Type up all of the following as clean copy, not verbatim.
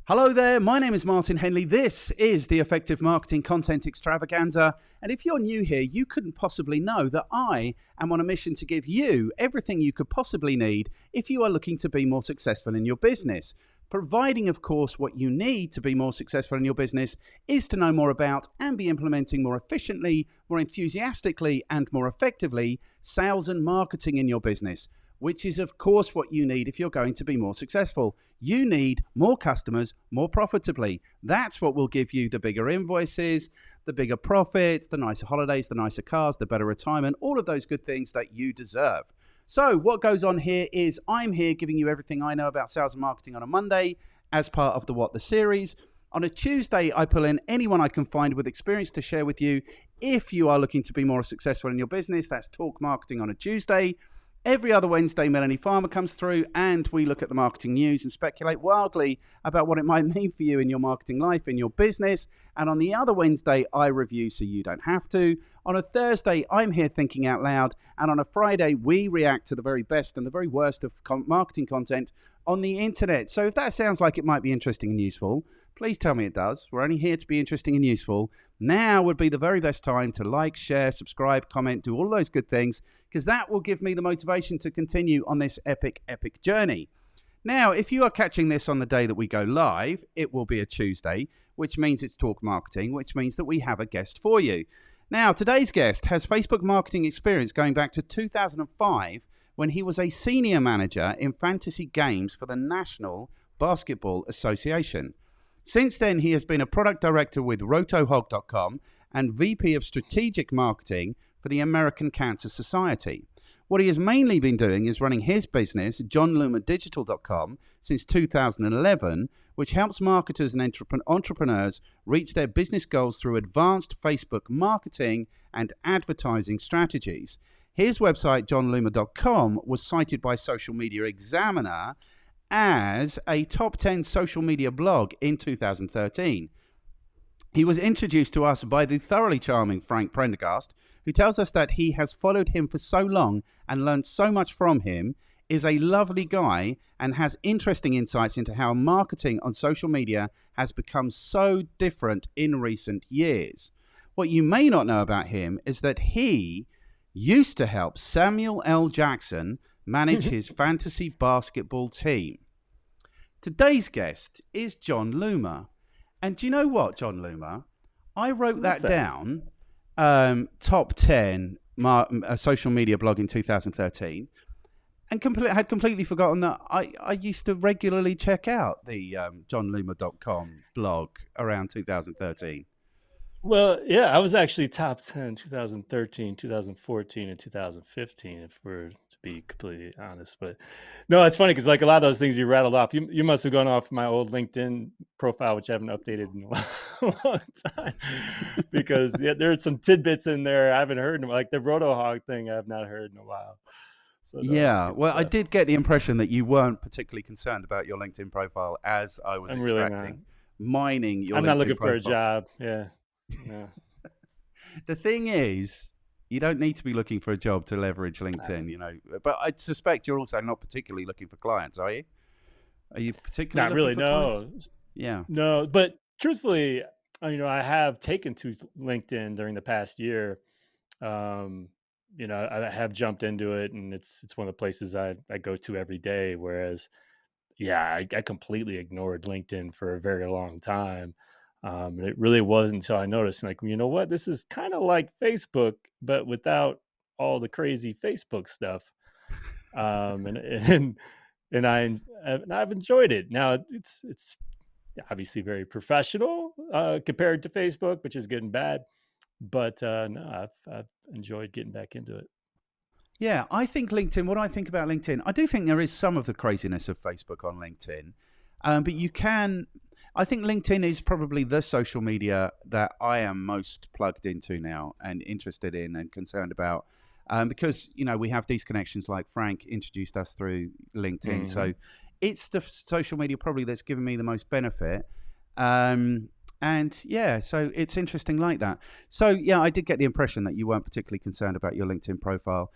Hello there, my name is Martin Henley. This is the Effective Marketing Content Extravaganza. And if you're new here, you couldn't possibly know that I am on a mission to give you everything you could possibly need if you are looking to be more successful in your business. Providing, of course, what you need to be more successful in your business is to know more about and be implementing more efficiently, more enthusiastically, and more effectively sales and marketing in your business, which is, of course, what you need if you're going to be more successful. You need more customers more profitably. That's what will give you the bigger invoices, the bigger profits, the nicer holidays, the nicer cars, the better retirement, all of those good things that you deserve. So what goes on here is I'm here giving you everything I know about sales and marketing on a Monday as part of the What the series. On a Tuesday, I pull in anyone I can find with experience to share with you. If you are looking to be more successful in your business, that's Talk Marketing on a Tuesday. Every other Wednesday, Melanie Farmer comes through and we look at the marketing news and speculate wildly about what it might mean for you in your marketing life, in your business. And on the other Wednesday, I review so you don't have to. On a Thursday, I'm here thinking out loud. And on a Friday, we react to the very best and the very worst of marketing content on the internet. So if that sounds like it might be interesting and useful, please tell me it does. We're only here to be interesting and useful. Now would be the very best time to like, share, subscribe, comment, do all those good things, because that will give me the motivation to continue on this epic journey. Now, if you are catching this on the day that we go live, it will be a Tuesday, which means it's Talk Marketing, which means that we have a guest for you. Now, today's guest has Facebook marketing experience going back to 2005 when he was a senior manager in fantasy games for the National Basketball Association. Since then, he has been a product director with rotohog.com and VP of strategic marketing for the American Cancer Society. What he has mainly been doing is running his business, John Loomer.com, since 2011, which helps marketers and entrepreneurs reach their business goals through advanced Facebook marketing and advertising strategies. His website, John Loomer.com, was cited by Social Media Examiner as a top 10 social media blog in 2013. He was introduced to us by the thoroughly charming Frank Prendergast, who tells us that he has followed him for so long and learned so much from him, is a lovely guy, and has interesting insights into how marketing on social media has become so different in recent years. What you may not know about him is that he used to help Samuel L. Jackson manage his fantasy basketball team. Today's guest is Jon Loomer. And do you know what, Jon Loomer? I wrote that down, top 10 social media blog in 2013, and had completely forgotten that I used to regularly check out the JohnLoomer.com blog around 2013. Well, yeah, I was actually top 10 2013, 2014, and 2015, if we're to be completely honest. But no, it's funny because like a lot of those things you rattled off, you must have gone off my old LinkedIn profile, which I haven't updated in a long time. Because yeah, there are some tidbits in there I haven't heard, like the Rotohog thing I have not heard in a while. So no, yeah, well, stuff. I did get the impression that you weren't particularly concerned about your LinkedIn profile as I was extracting, mining your LinkedIn profile. I'm not looking for a job, yeah. No. The thing is, you don't need to be looking for a job to leverage LinkedIn, you know. But I suspect you're also not particularly looking for clients, are you? Are you particularly not really? Clients? Yeah. No, but truthfully, I have taken to LinkedIn during the past year. I have jumped into it, and it's one of the places I go to every day. Whereas, yeah, I completely ignored LinkedIn for a very long time. And it really wasn't until I noticed, like, you know what, this is kind of like Facebook, but without all the crazy Facebook stuff. And I've enjoyed it. Now it's obviously very professional compared to Facebook, which is good and bad. But no, I've enjoyed getting back into it. Yeah, I think LinkedIn. What I think about LinkedIn, I do think there is some of the craziness of Facebook on LinkedIn, but you can. I think LinkedIn is probably the social media that I am most plugged into now and interested in and concerned about, because, we have these connections like Frank introduced us through LinkedIn. Mm-hmm. So it's the social media probably that's given me the most benefit. And yeah, so it's interesting like that. So yeah, I did get the impression that you weren't particularly concerned about your LinkedIn profile.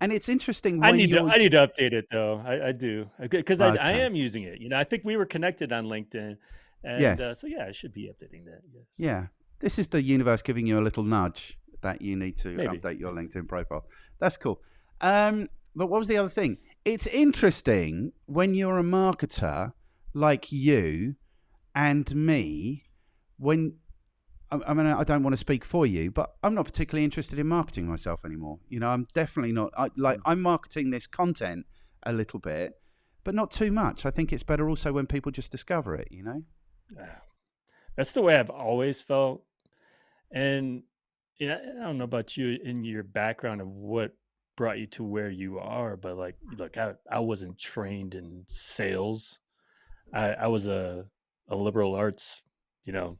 And it's interesting. I need to update it though. I do, because I am using it. I think we were connected on LinkedIn. And Yes. so yeah, I should be updating that. Yes, Yeah. This is the universe giving you a little nudge that you need to maybe. update your LinkedIn profile. That's cool. But what was the other thing? It's interesting when you're a marketer like you and me, when I mean, I don't want to speak for you, but I'm not particularly interested in marketing myself anymore. I'm definitely not. I'm marketing this content a little bit, but not too much. I think it's better also when people just discover it. Ah, that's the way I've always felt. And I don't know about you in your background of what brought you to where you are, but like, look, I wasn't trained in sales. I was a liberal arts, you know,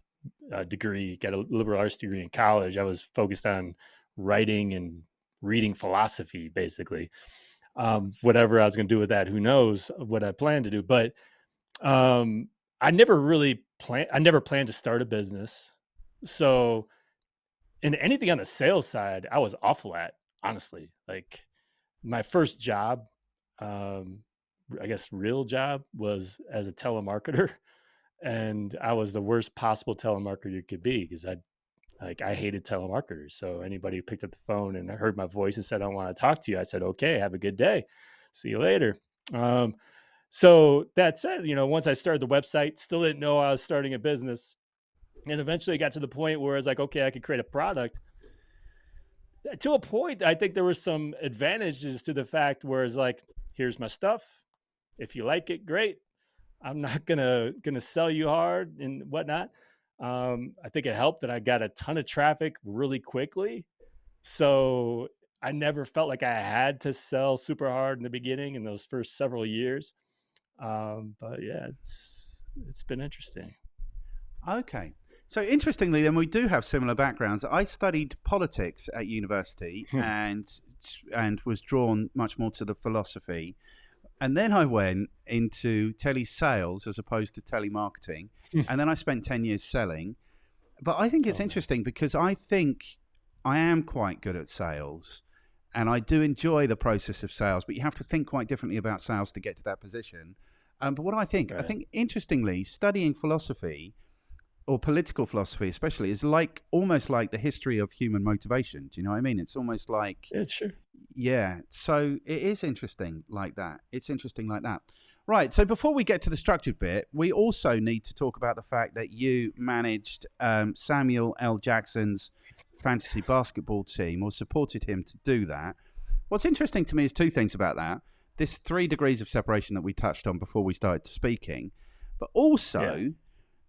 degree, got a liberal arts degree in college. I was focused on writing and reading philosophy, basically. Whatever I was going to do with that, who knows what I plan to do. But um, I never planned to start a business. So, and anything on the sales side, I was awful at, honestly. Like my first job, um, I guess real job was as a telemarketer. And I was the worst possible telemarketer you could be because I hated telemarketers. So anybody who picked up the phone and heard my voice and said, I want to talk to you, I said, okay, have a good day. See you later. Um, so that said, once I started the website, still didn't know I was starting a business. And eventually got to the point where I was like, okay, I could create a product. To a point, I think there was some advantages to the fact where it's like, here's my stuff. If you like it, great. I'm not gonna sell you hard and whatnot. I think it helped that I got a ton of traffic really quickly, so I never felt like I had to sell super hard in the beginning in those first several years. But yeah, it's been interesting. Okay. So interestingly, then we do have similar backgrounds. I studied politics at university and was drawn much more to the philosophy. And then I went into telesales as opposed to telemarketing. And then I spent 10 years selling. But I think it's Oh man, interesting because I think I am quite good at sales and I do enjoy the process of sales, but you have to think quite differently about sales to get to that position. But what do I think? I right? think, interestingly, studying philosophy or political philosophy especially is like almost like the history of human motivation. Do you know what I mean? It's almost like, It's sure. yeah, so it is interesting like that. It's interesting like that. Right, so before we get to the structured bit, we also need to talk about the fact that you managed Samuel L. Jackson's fantasy basketball team or supported him to do that. What's interesting to me is two things about that. This 3 degrees of separation that we touched on before we started speaking, but Yeah, also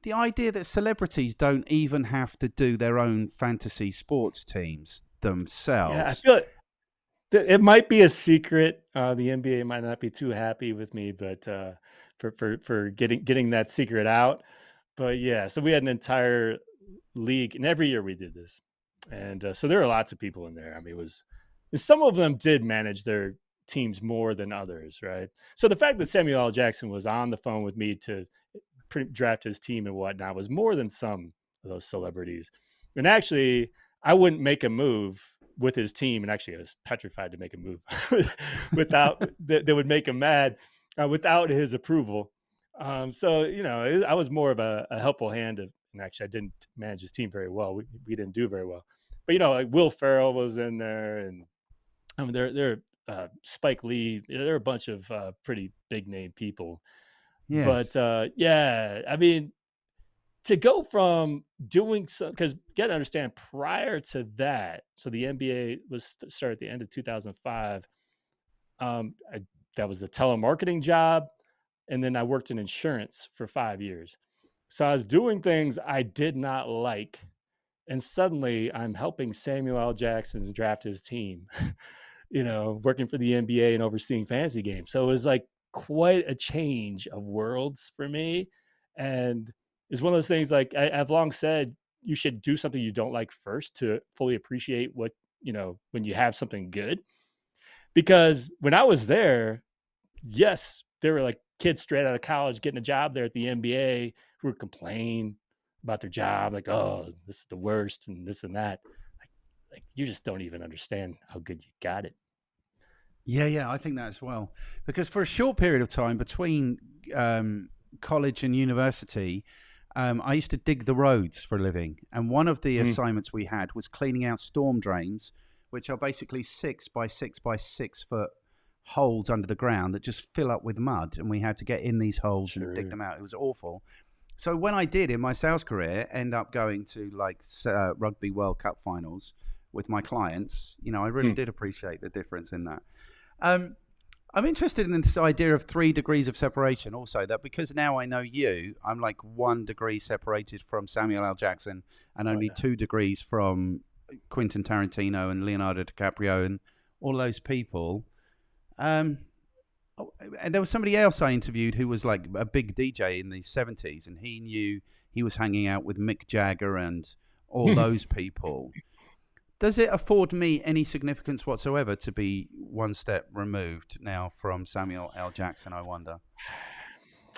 the idea that celebrities don't even have to do their own fantasy sports teams yeah. I themselves. feel it might be a secret. The NBA might not be too happy with me, but for getting that secret out. But yeah, so we had an entire league, and every year we did this, and so there are lots of people in there. I mean, it was some of them did manage their teams more than others, right? So the fact that Samuel L. Jackson was on the phone with me to draft his team and whatnot was more than some of those celebrities. And actually, I wouldn't make a move with his team, and actually, I was petrified to make a move without that would make him mad without his approval. So I was more of a helpful hand of, and actually, I didn't manage his team very well. We didn't do very well, but like Will Ferrell was in there, and I mean, they're Spike Lee. There are a bunch of pretty big name people, Yes. but yeah, I mean, to go from doing some, because you got to understand, prior to that, so the NBA was started at the end of 2005. That was the telemarketing job, and then I worked in insurance for 5 years. So I was doing things I did not like, and suddenly I'm helping Samuel L. Jackson draft his team. Working for the NBA and overseeing fantasy games. So it was like quite a change of worlds for me. And it's one of those things, like I've long said, you should do something you don't like first to fully appreciate what, when you have something good. Because when I was there, yes, there were like kids straight out of college getting a job there at the NBA who would complain about their job, like, oh, this is the worst and this and that. Like you just don't even understand how good you got it. Yeah, yeah, I think that as well. Because for a short period of time between college and university, I used to dig the roads for a living, and one of the Mm, assignments we had was cleaning out storm drains, which are basically 6 by 6 by 6 foot holes under the ground that just fill up with mud, and we had to get in these holes and dig sure. them out. It was awful. So when I did in my sales career end up going to like rugby World Cup finals with my clients, I really Mm. did appreciate the difference in that. Um, I'm interested in this idea of 3 degrees of separation also, that because now I know you, I'm like 1 degree separated from Samuel L. Jackson and Oh only yeah. 2 degrees from Quentin Tarantino and Leonardo DiCaprio and all those people. Um, and there was somebody else I interviewed who was like a big DJ in the 70s, and he knew he was hanging out with Mick Jagger and all those people. Does it afford me any significance whatsoever to be one step removed now from Samuel L. Jackson, I wonder?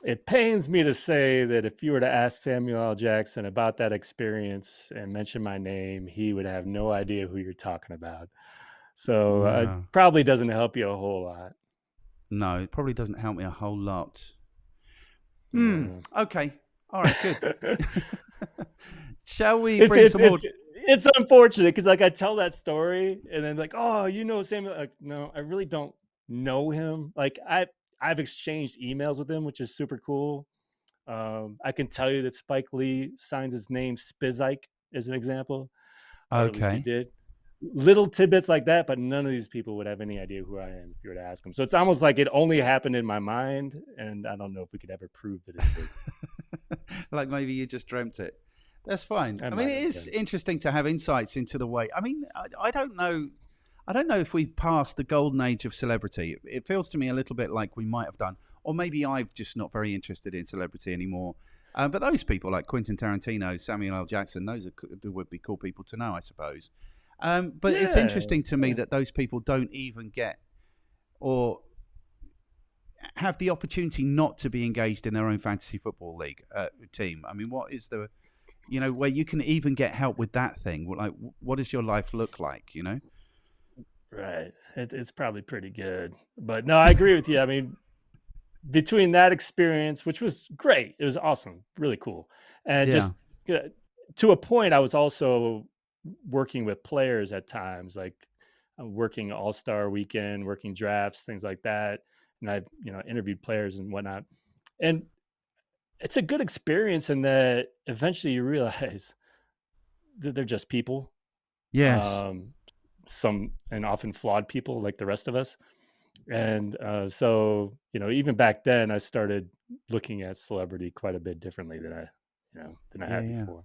It pains me to say that if you were to ask Samuel L. Jackson about that experience and mention my name, he would have no idea who you're talking about. So it Yeah. probably doesn't help you a whole lot. No, it probably doesn't help me a whole lot. Yeah. Okay. All right, good. Shall we it's bring it's some more? it's it's unfortunate because like I tell that story and then like, oh, Samuel. Like, no, I really don't know him. Like I've exchanged emails with him, which is super cool. I can tell you that Spike Lee signs his name Spizike as an example, or at least he Okay. did. Little tidbits like that, but none of these people would have any idea who I am if you were to ask them. So it's almost like it only happened in my mind, and I don't know if we could ever prove that it did. Like maybe you just dreamt it. That's fine. I I mean, might it have, is yeah. interesting to have insights into the way. I mean, I don't know. I don't know if we've passed the golden age of celebrity. It feels to me a little bit like we might have done, or maybe I've just not very interested in celebrity anymore. But those people like Quentin Tarantino, Samuel L. Jackson, they would be cool people to know, I suppose. But it's Yeah, interesting to me yeah. that those people don't even get or have the opportunity not to be engaged in their own fantasy football league team. I mean, what is the where you can even get help with that thing? Like, what does your life look like? Right. It's probably pretty good. But no, I agree with you. I mean, between that experience, which was great, it was awesome, really cool. And Yeah. just uh, to a point, I was also working with players at times, like working All-Star weekend, working drafts, things like that. And I've, interviewed players and whatnot. And it's a good experience in that eventually you realize that they're just people. Yes. Um, some and often flawed people like the rest of us. And so, even back then, I started looking at celebrity quite a bit differently than I Yeah. had Yeah. before.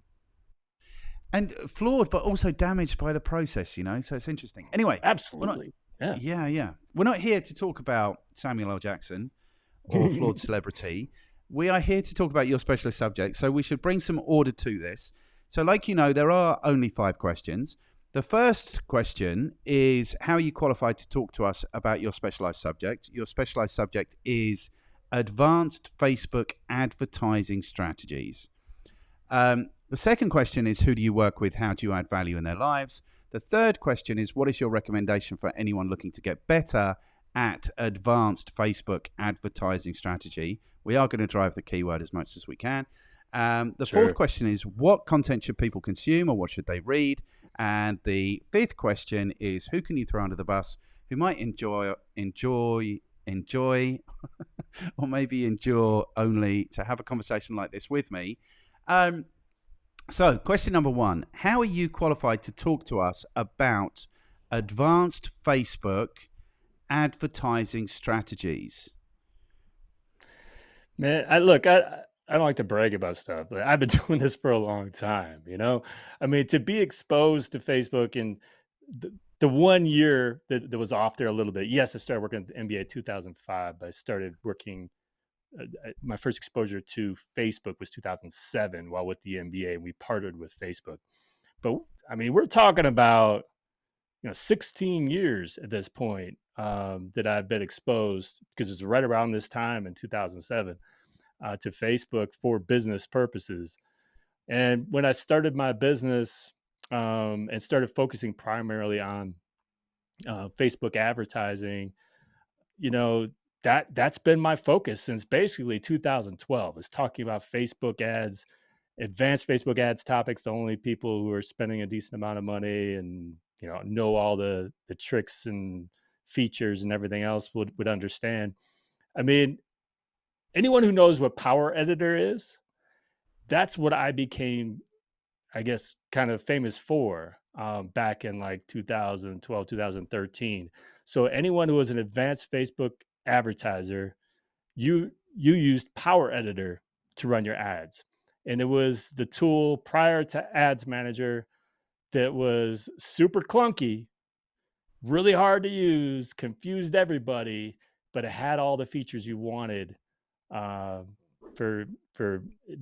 And flawed, but also damaged by the process. So it's interesting. Anyway, we're not. Absolutely, yeah. Yeah. Yeah. We're not here to talk about Samuel L. Jackson or flawed celebrity. We are here to talk about your specialist subject. So we should bring some order to this. So, like there are only 5 questions. The first question is, how are you qualified to talk to us about your specialized subject? Your specialized subject is advanced Facebook advertising strategies. The second question is, who do you work with? How do you add value in their lives? The third question is, what is your recommendation for anyone looking to get better at advanced Facebook advertising strategy? We are going to drive the keyword as much as we can. The fourth Sure. question is, what content should people consume or what should they read? And the fifth question is, who can you throw under the bus who might enjoy, or maybe endure only to have a conversation like this with me? So, question number 1, how are you qualified to talk to us about advanced Facebook advertising strategies? Man, I don't like to brag about stuff, but I've been doing this for a long time. I mean, to be exposed to Facebook in the 1 year that was off there a little bit. Yes, I started working at the NBA 2005, but I started working. My first exposure to Facebook was 2007 while with the NBA, and we partnered with Facebook. But I mean, we're talking about 16 years at this point, that I've been exposed, because it's right around this time in 2007, to Facebook for business purposes. And when I started my business, and started focusing primarily on Facebook advertising, you know that's been my focus since basically 2012, is talking about Facebook ads advanced Facebook ads topics, the only people who are spending a decent amount of money and know all the tricks and features and everything else would understand. I mean, anyone who knows what Power Editor is, that's what I became, I guess, kind of famous for back in like 2012, 2013. So anyone who was an advanced Facebook advertiser, you used Power Editor to run your ads. And it was the tool prior to Ads Manager that was super clunky, really hard to use, confused everybody, but it had all the features you wanted uh, for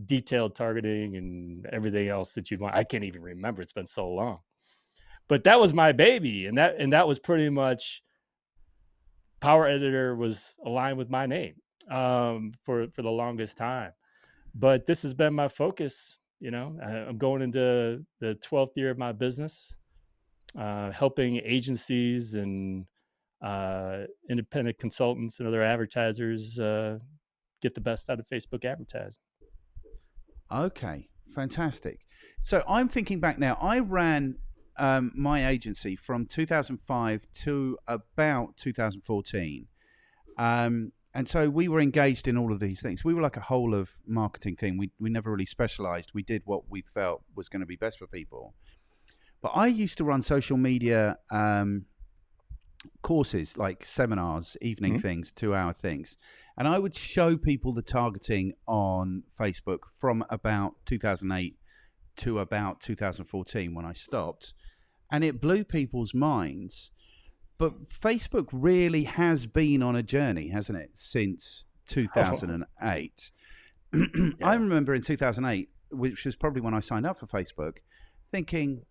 detailed targeting and everything else that you'd want. I can't even remember; it's been so long. But that was my baby, and that was pretty much Power Editor was aligned with my name for the longest time. But this has been my focus. I'm going into the 12th year of my business, helping agencies and independent consultants and other advertisers get the best out of Facebook advertising. Okay, fantastic. So I'm thinking back now. I ran my agency from 2005 to about 2014. And so we were engaged in all of these things. We were like a whole of marketing thing. We never really specialized. We did what we felt was going to be best for people. But I used to run social media courses, like seminars, evening Mm-hmm. things, 2 hour things. And I would show people the targeting on Facebook from about 2008 to about 2014 when I stopped. And it blew people's minds. But Facebook really has been on a journey, hasn't it, since Oh, 2008? I yeah. remember in 2008, which was probably when I signed up for Facebook, thinking,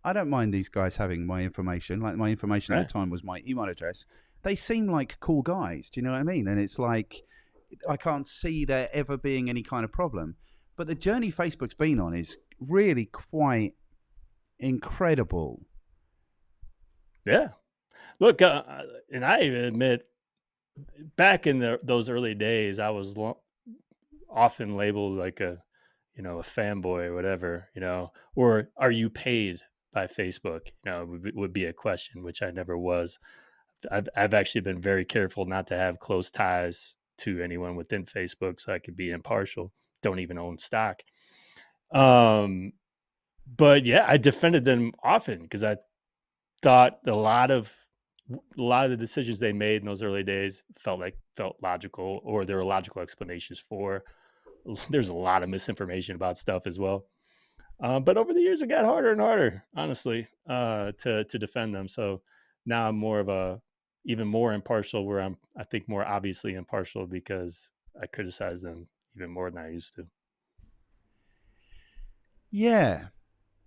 I don't mind these guys having my information. Like, my information at Right. the time was my email address. They seem like cool guys. Do you know what I mean? And it's like, I can't see there ever being any kind of problem. But the journey Facebook's been on is really quite incredible. Yeah. Look, and I admit, back in those early days, I was often labeled like a fanboy or whatever, or are you paid by Facebook? Would be a question, which I never was. I've actually been very careful not to have close ties to anyone within Facebook, so I could be impartial. Don't even own stock. Um, but yeah, I defended them often because I thought a lot of the decisions they made in those early days felt logical, or there were logical explanations for. There's a lot of misinformation about stuff as well. But over the years, it got harder and harder, honestly, to defend them. So now I'm more of a even more impartial, where I think more obviously impartial because I criticize them even more than I used to. Yeah.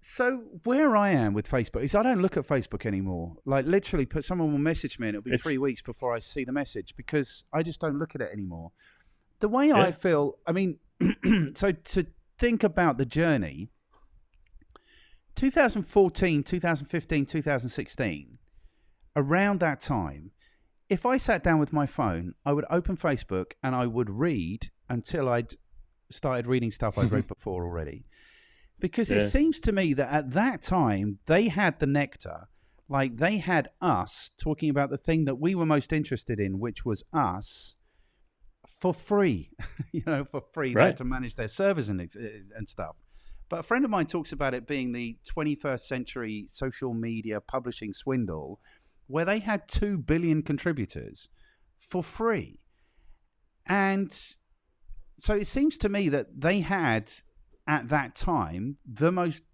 So where I am with Facebook is I don't look at Facebook anymore. Like, literally, put someone will message me and it'll be It's 3 weeks before I see the message because I just don't look at it anymore. The way I yeah, feel, I mean, so to think about the journey, 2014, 2015, 2016, around that time, if I sat down with my phone, I would open Facebook and I would read until I'd started reading stuff I'd read before already. Because it yeah, seems to me that at that time, they had the nectar. Like, they had us talking about the thing that we were most interested in, which was us, for free. For free. They had right. to manage their servers and stuff. But a friend of mine talks about it being the 21st century social media publishing swindle, where they had 2 billion contributors for free. And so it seems to me that they had, at that time, the most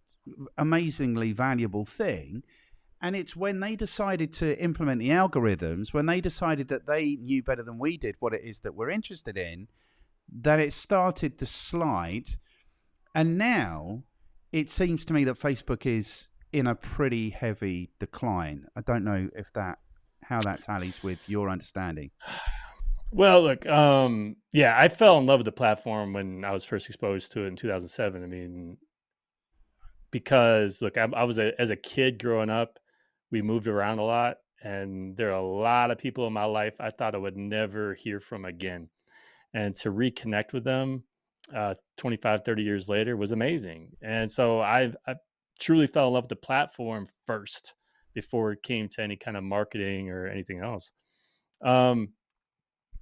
amazingly valuable thing. And it's when they decided to implement the algorithms, when they decided that they knew better than we did what it is that we're interested in, that it started to slide. And now it seems to me that Facebook is in a pretty heavy decline. I don't know if how that tallies with your understanding. Well, look, yeah, I fell in love with the platform when I was first exposed to it in 2007. I mean, because look, I was as a kid growing up, we moved around a lot, and there are a lot of people in my life I thought I would never hear from again. And to reconnect with them 25, 30 years later was amazing. And so I truly fell in love with the platform first before it came to any kind of marketing or anything else. Um,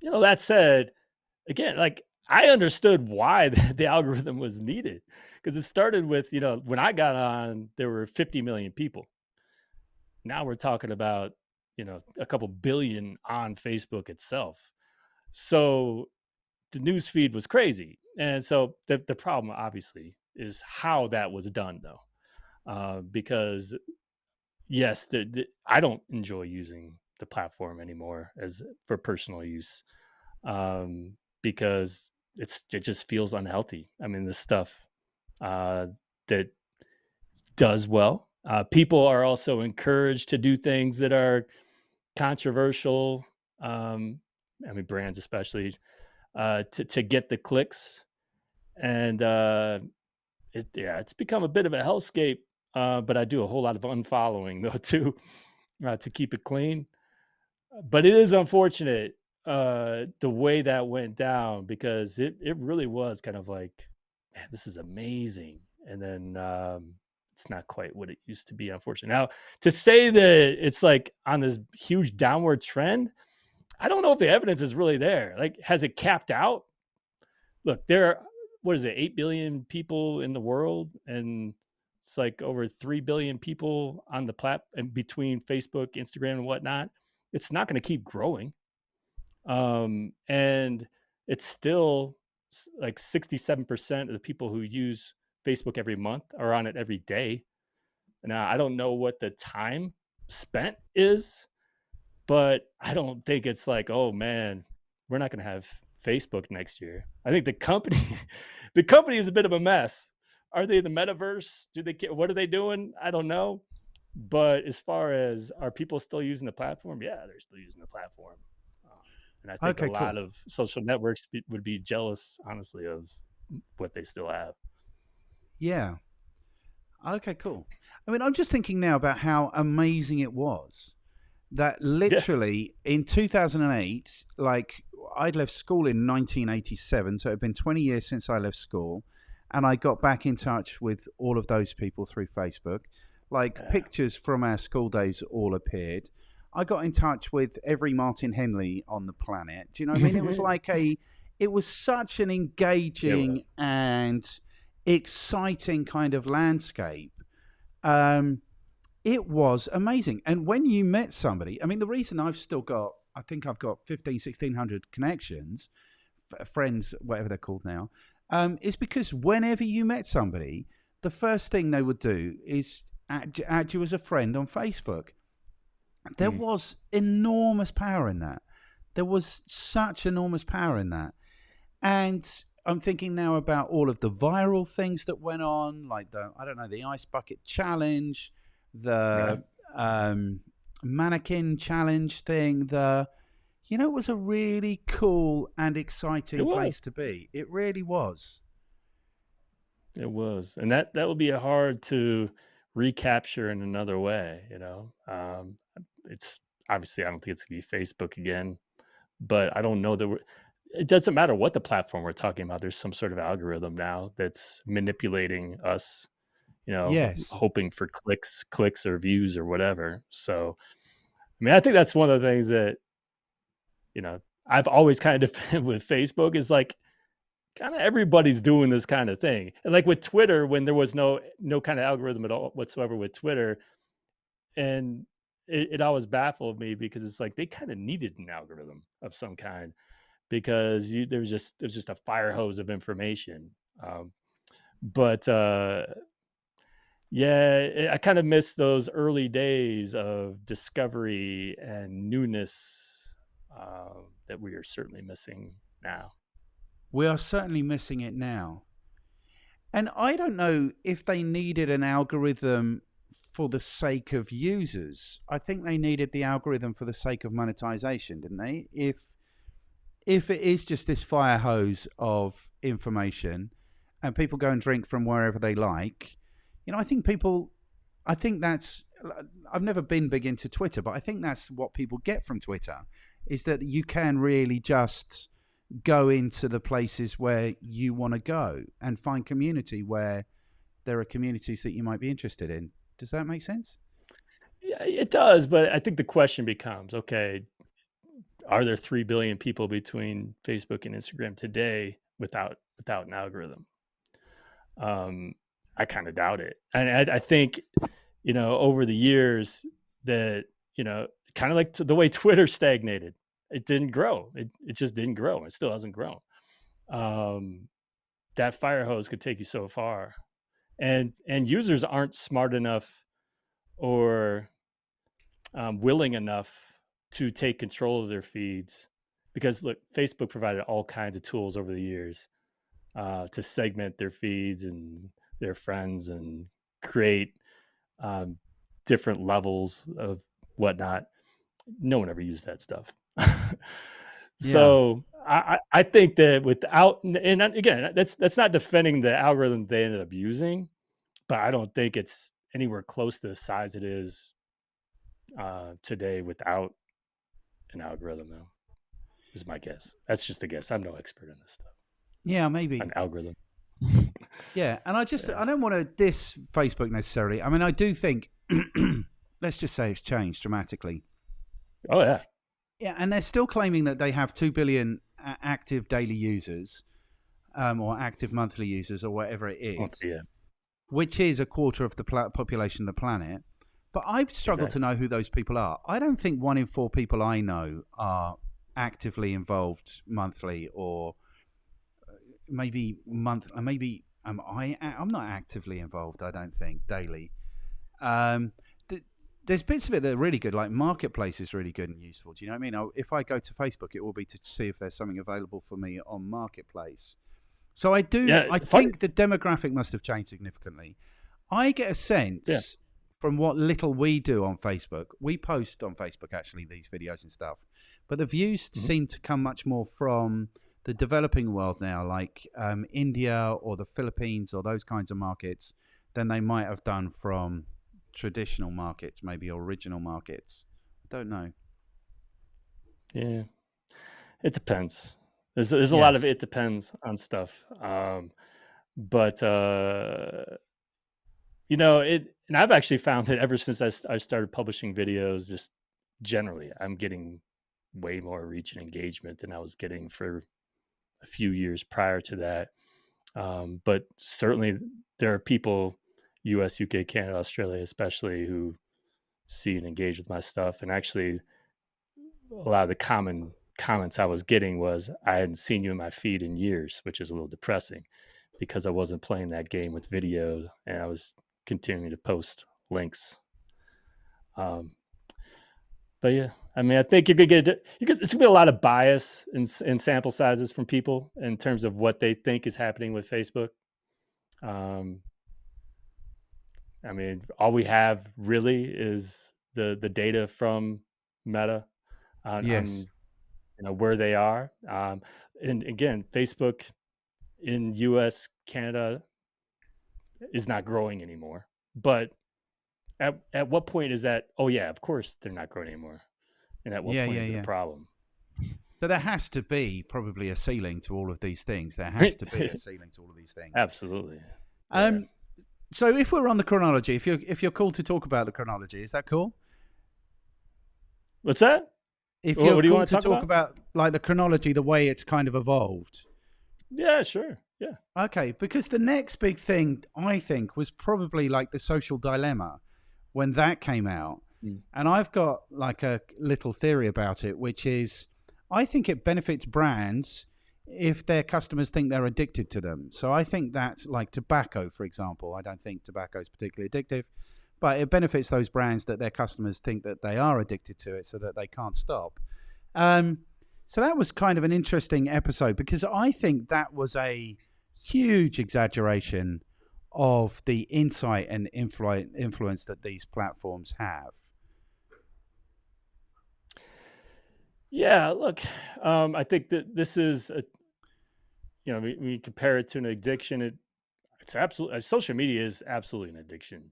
that said, again, like I understood why the algorithm was needed because it started with, when I got on, there were 50 million people. Now we're talking about, a couple billion on Facebook itself. So the news feed was crazy. And so the problem obviously is how that was done though. Because yes, I don't enjoy using the platform anymore as for personal use. Because it just feels unhealthy. I mean, the stuff uh, that does well. People are also encouraged to do things that are controversial. I mean, brands especially to get the clicks, and it's become a bit of a hellscape. But I do a whole lot of unfollowing though too, to keep it clean. But it is unfortunate the way that went down because it really was kind of like, man, this is amazing, and then it's not quite what it used to be, unfortunately. Now, to say that it's like on this huge downward trend, I don't know if the evidence is really there. Like, has it capped out? Look, there are, what is it, 8 billion people in the world, and it's like over 3 billion people on the and between Facebook, Instagram, and whatnot. It's not going to keep growing. And it's still like 67% of the people who use Facebook every month are on it every day. Now, I don't know what the time spent is, but I don't think it's like, oh man, we're not going to have Facebook next year. I think the company, the company is a bit of a mess. Are they in the metaverse? What are they doing? I don't know. But as far as are people still using the platform? Yeah, they're still using the platform. And I think a Okay, lot cool. of social networks would be jealous, honestly, of what they still have. Yeah. Okay, cool. I mean, I'm just thinking now about how amazing it was that Yeah. literally in 2008, like I'd left school in 1987, so it had been 20 years since I left school, and I got back in touch with all of those people through Facebook. Like Yeah. pictures from our school days all appeared. I got in touch with every Martin Henley on the planet. Do you know what I mean? It was such an It was. engaging and exciting kind of landscape. Um, it was amazing. And when you met somebody, I mean, the reason I think I've got 15, 1600 connections, friends, whatever they're called now, is because whenever you met somebody, the first thing they would do is add you as a friend on Facebook. There Mm. was enormous power in that. There was such enormous power in that. And I'm thinking now about all of the viral things that went on, like I don't know, the ice bucket challenge, Yeah. the mannequin challenge thing. It was a really cool and It exciting was. place to be. It really was. It was. And that would be hard to recapture in another way, you know? It's obviously, I don't think it's going to be Facebook again, but I don't know that it doesn't matter what the platform we're talking about. There's some sort of algorithm now that's manipulating us, Yes. hoping for clicks or views or whatever. So, I mean, I think that's one of the things that, I've always kind of defended with Facebook is like kind of everybody's doing this kind of thing. And like with Twitter, when there was no kind of algorithm at all whatsoever with Twitter, and it always baffled me because it's like they kind of needed an algorithm of some kind because there's just a fire hose of information. But yeah, I kind of miss those early days of discovery and newness that we are certainly missing now. We are certainly missing it now. And I don't know if they needed an algorithm for the sake of users. I think they needed the algorithm for the sake of monetization, didn't they? If it is just this fire hose of information and people go and drink from wherever they like, I think that's, I've never been big into Twitter, but I think that's what people get from Twitter is that you can really just go into the places where you want to go and find community where there are communities that you might be interested in. Does that make sense? Yeah, it does, but I think the question becomes, okay, are there 3 billion people between Facebook and Instagram today without an algorithm? Um, I kind of doubt it. And I think, over the years that, kind of like the way Twitter stagnated, it didn't grow. It just didn't grow. It still hasn't grown. Um, that fire hose could take you so far. And users aren't smart enough or willing enough to take control of their feeds, because look, Facebook provided all kinds of tools over the years to segment their feeds and their friends and create um, different levels of whatnot. No one ever used that stuff. Yeah. So I think that without, and again, that's not defending the algorithm they ended up using, but I don't think it's anywhere close to the size it is today without an algorithm, though, is my guess. That's just a guess. I'm no expert in this stuff. Yeah, maybe. An algorithm. Yeah. And I Yeah. don't want to diss Facebook necessarily. I mean, I do think, let's just say it's changed dramatically. Oh, yeah. Yeah. And they're still claiming that they have 2 billion active daily users or active monthly users or whatever it is, Yeah. which is a quarter of the population of the planet. But I struggle to know who those people are. I don't think 1 in 4 people I know are actively involved monthly, or maybe maybe I'm not actively involved, I don't think, daily. Um, there's bits of it that are really good, like Marketplace is really good and useful. Do you know what I mean? If I go to Facebook, it will be to see if there's something available for me on Marketplace. So I Yeah. Funny. think the demographic must have changed significantly. I get a Yeah. sense from what little we do on Facebook. We post on Facebook actually these videos and stuff, but the views Mhm. seem to come much more from the developing world now, like India or the Philippines or those kinds of markets, than they might have done from traditional markets, maybe original markets. I don't know. Yeah. It depends. There's a lot of Yes. it depends on stuff. But and I've actually found that ever since I started publishing videos, just generally, I'm getting way more reach and engagement than I was getting for a few years prior to that. But certainly, there are people, US, UK, Canada, Australia, especially, who see and engage with my stuff. And actually, a lot of the common comments I was getting was, I hadn't seen you in my feed in years, which is a little depressing because I wasn't playing that game with video and I was continuing to post links. Um, but yeah, I mean, I think there's gonna be a lot of bias in sample sizes from people in terms of what they think is happening with Facebook. Um, I mean, all we have really is the data from Meta on Yes. where they are. And again, Facebook in US, Canada is not growing anymore. But at what point is that? Oh yeah, of course they're not growing anymore. And at what Yeah, point yeah, is it a yeah. problem? So there has to be probably a ceiling to all of these things. There has to be a ceiling to all of these things. Absolutely. Yeah. Um, so if we're on the chronology, if you're cool to talk about the chronology, is that cool? What's that? If you're What do you cool want to to talk talk about? about like the chronology, the way it's kind of evolved. Yeah, sure. Yeah. Okay, because the next big thing I think was probably like the social dilemma when that came out. Mm. And I've got like a little theory about it, which is I think it benefits brands if their customers think they're addicted to them. So I think that's like tobacco, for example. I don't think tobacco is particularly addictive, but it benefits those brands that their customers think that they are addicted to it so that they can't stop. Um, so that was kind of an interesting episode because I think that was a huge exaggeration of the insight and influence that these platforms have. Yeah, look, I think that this is we compare it to an addiction. It's absolutely, social media is absolutely an addiction.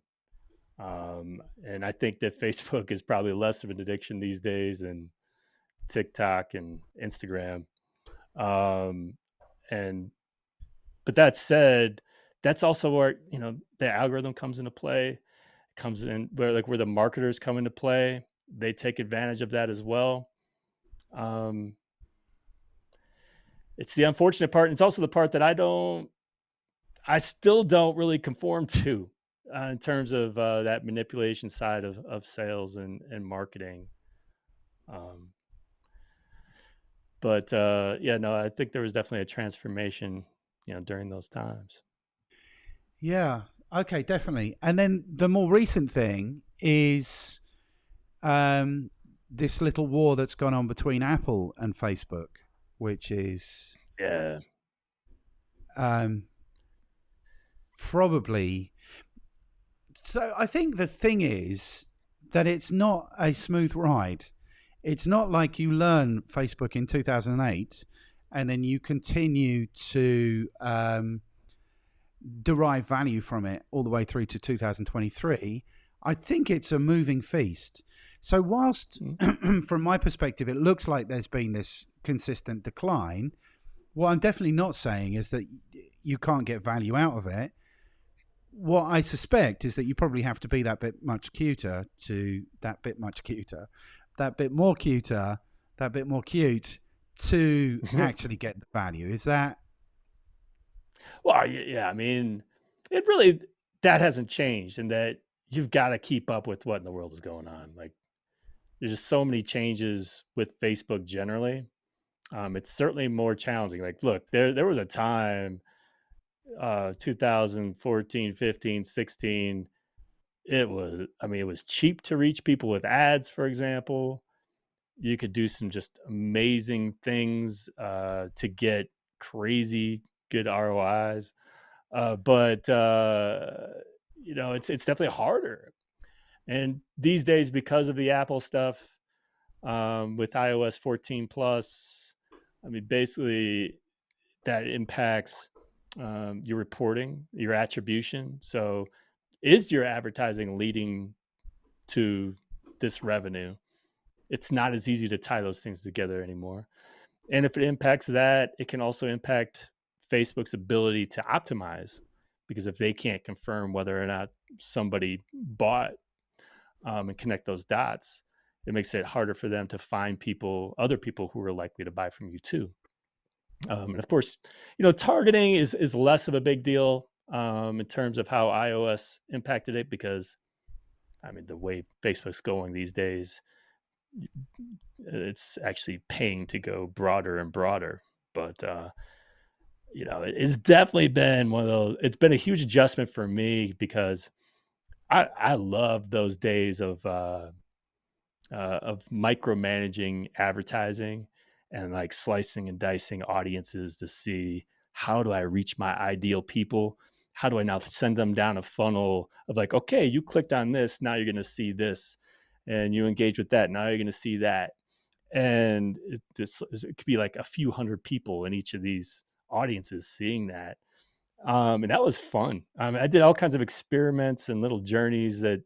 And I think that Facebook is probably less of an addiction these days than TikTok and Instagram. Um, and but that said, that's also where the algorithm comes into play. Comes in where the marketers come into play. They take advantage of that as well. Um, it's the unfortunate part. And it's also the part that I still don't really conform to in terms of that manipulation side of sales and marketing. Um, but yeah, no, I think there was definitely a transformation, during those times. Yeah. Okay, definitely. And then the more recent thing is um, this little war that's gone on between Apple and Facebook, which is Yeah. um, probably. So I think the thing is that it's not a smooth ride. It's not like you learn Facebook in 2008 and then you continue to derive value from it all the way through to 2023. I think it's a moving feast. So, whilst Mm. from my perspective, it looks like there's been this consistent decline, what I'm definitely not saying is that you can't get value out of it. What I suspect is that you probably have to be that bit much cuter to that bit much cuter, that bit more cuter, that bit more cute to actually get the value. Is that Well, yeah, I mean, it really that hasn't changed, and that you've got to keep up with what in the world is going on. Like, there's just so many changes with Facebook generally. It's certainly more challenging. Like, look, there was a time, 2014, 15, 16. It was cheap to reach people with ads, for example. You could do some just amazing things to get crazy good ROIs. But it's definitely harder. And these days, because of the Apple stuff, with iOS 14 plus, I mean, basically that impacts your reporting, your attribution. So, is your advertising leading to this revenue? It's not as easy to tie those things together anymore. And if it impacts that, it can also impact Facebook's ability to optimize, because if they can't confirm whether or not somebody bought, and connect those dots, it makes it harder for them to find other people who are likely to buy from you too. And of course, targeting is less of a big deal in terms of how iOS impacted it, because I mean, the way Facebook's going these days, it's actually paying to go broader and broader. But it's definitely been one of those. It's been a huge adjustment for me, because I love those days of micromanaging advertising and like slicing and dicing audiences to see, how do I reach my ideal people? How do I now send them down a funnel of like, okay, you clicked on this, now you're going to see this, and you engage with that, now you're going to see that. And it could be like a few hundred people in each of these audiences seeing that. And that was fun. I did all kinds of experiments and little journeys that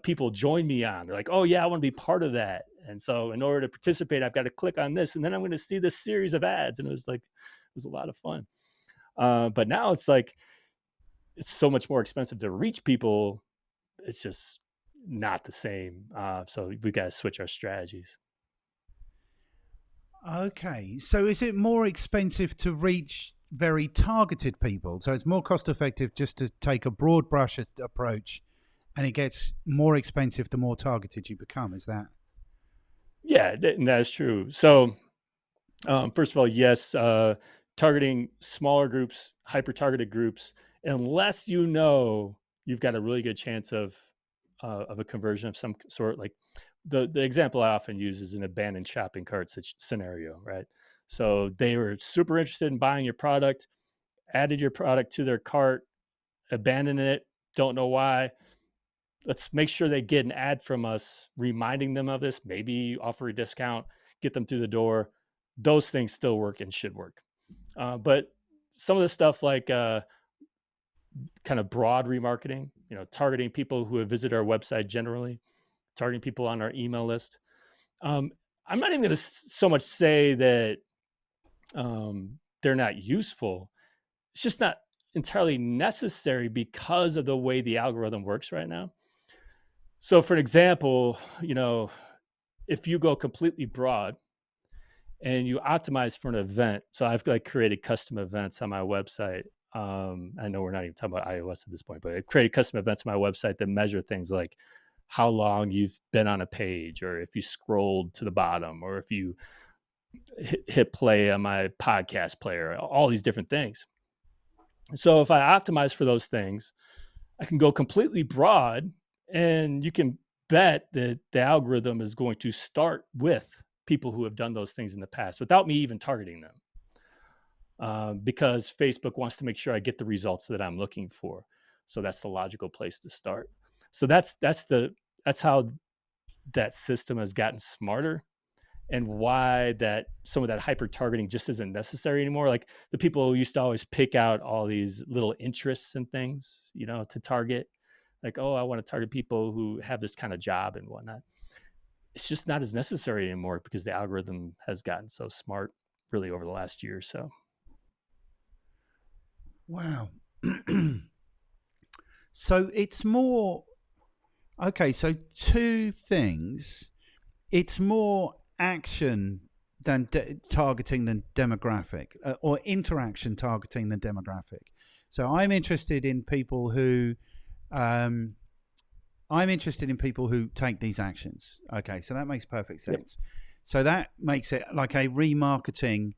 people join me on. They're like, "Oh yeah, I want to be part of that." And so, in order to participate, I've got to click on this, and then I'm going to see this series of ads. And it was a lot of fun. But now it's like it's so much more expensive to reach people. It's just not the same. So we got to switch our strategies. okay? So is it more expensive to reach very targeted people? So it's more cost effective just to take a broad brush approach, and it gets more expensive the more targeted you become. Is that Yeah, and that's true. So first of all, yes, targeting smaller groups, hyper targeted groups, unless you've got a really good chance of a conversion of some sort. Like the example I often use is an abandoned shopping cart scenario, right? So they were super interested in buying your product, added your product to their cart, abandoned it, don't know why. Let's make sure they get an ad from us reminding them of this, maybe offer a discount, get them through the door. Those things still work and should work. But some of the stuff like kind of broad remarketing, targeting people who have visited our website generally, targeting people on our email list. Um, I'm not even going to so much say that they're not useful. It's just not entirely necessary because of the way the algorithm works right now. So, for an example, if you go completely broad and you optimize for an event, so I've like created custom events on my website. I know we're not even talking about iOS at this point, but I created custom events on my website that measure things like how long you've been on a page, or if you scrolled to the bottom, or if you hit play on my podcast player, all these different things. So if I optimize for those things, I can go completely broad, and you can bet that the algorithm is going to start with people who have done those things in the past without me even targeting them, because Facebook wants to make sure I get the results that I'm looking for. So that's the logical place to start. So that's how that system has gotten smarter, and why that some of that hyper targeting just isn't necessary anymore. Like the people who used to always pick out all these little interests and things, to target, like, oh, I want to target people who have this kind of job and whatnot. It's just not as necessary anymore because the algorithm has gotten so smart really over the last year or so. Wow. So it's more, okay, so two things. It's more action than targeting than demographic, or interaction targeting than demographic. So um, I'm interested in people who take these actions. Okay, so that makes perfect Yep. sense. So that makes it like a remarketing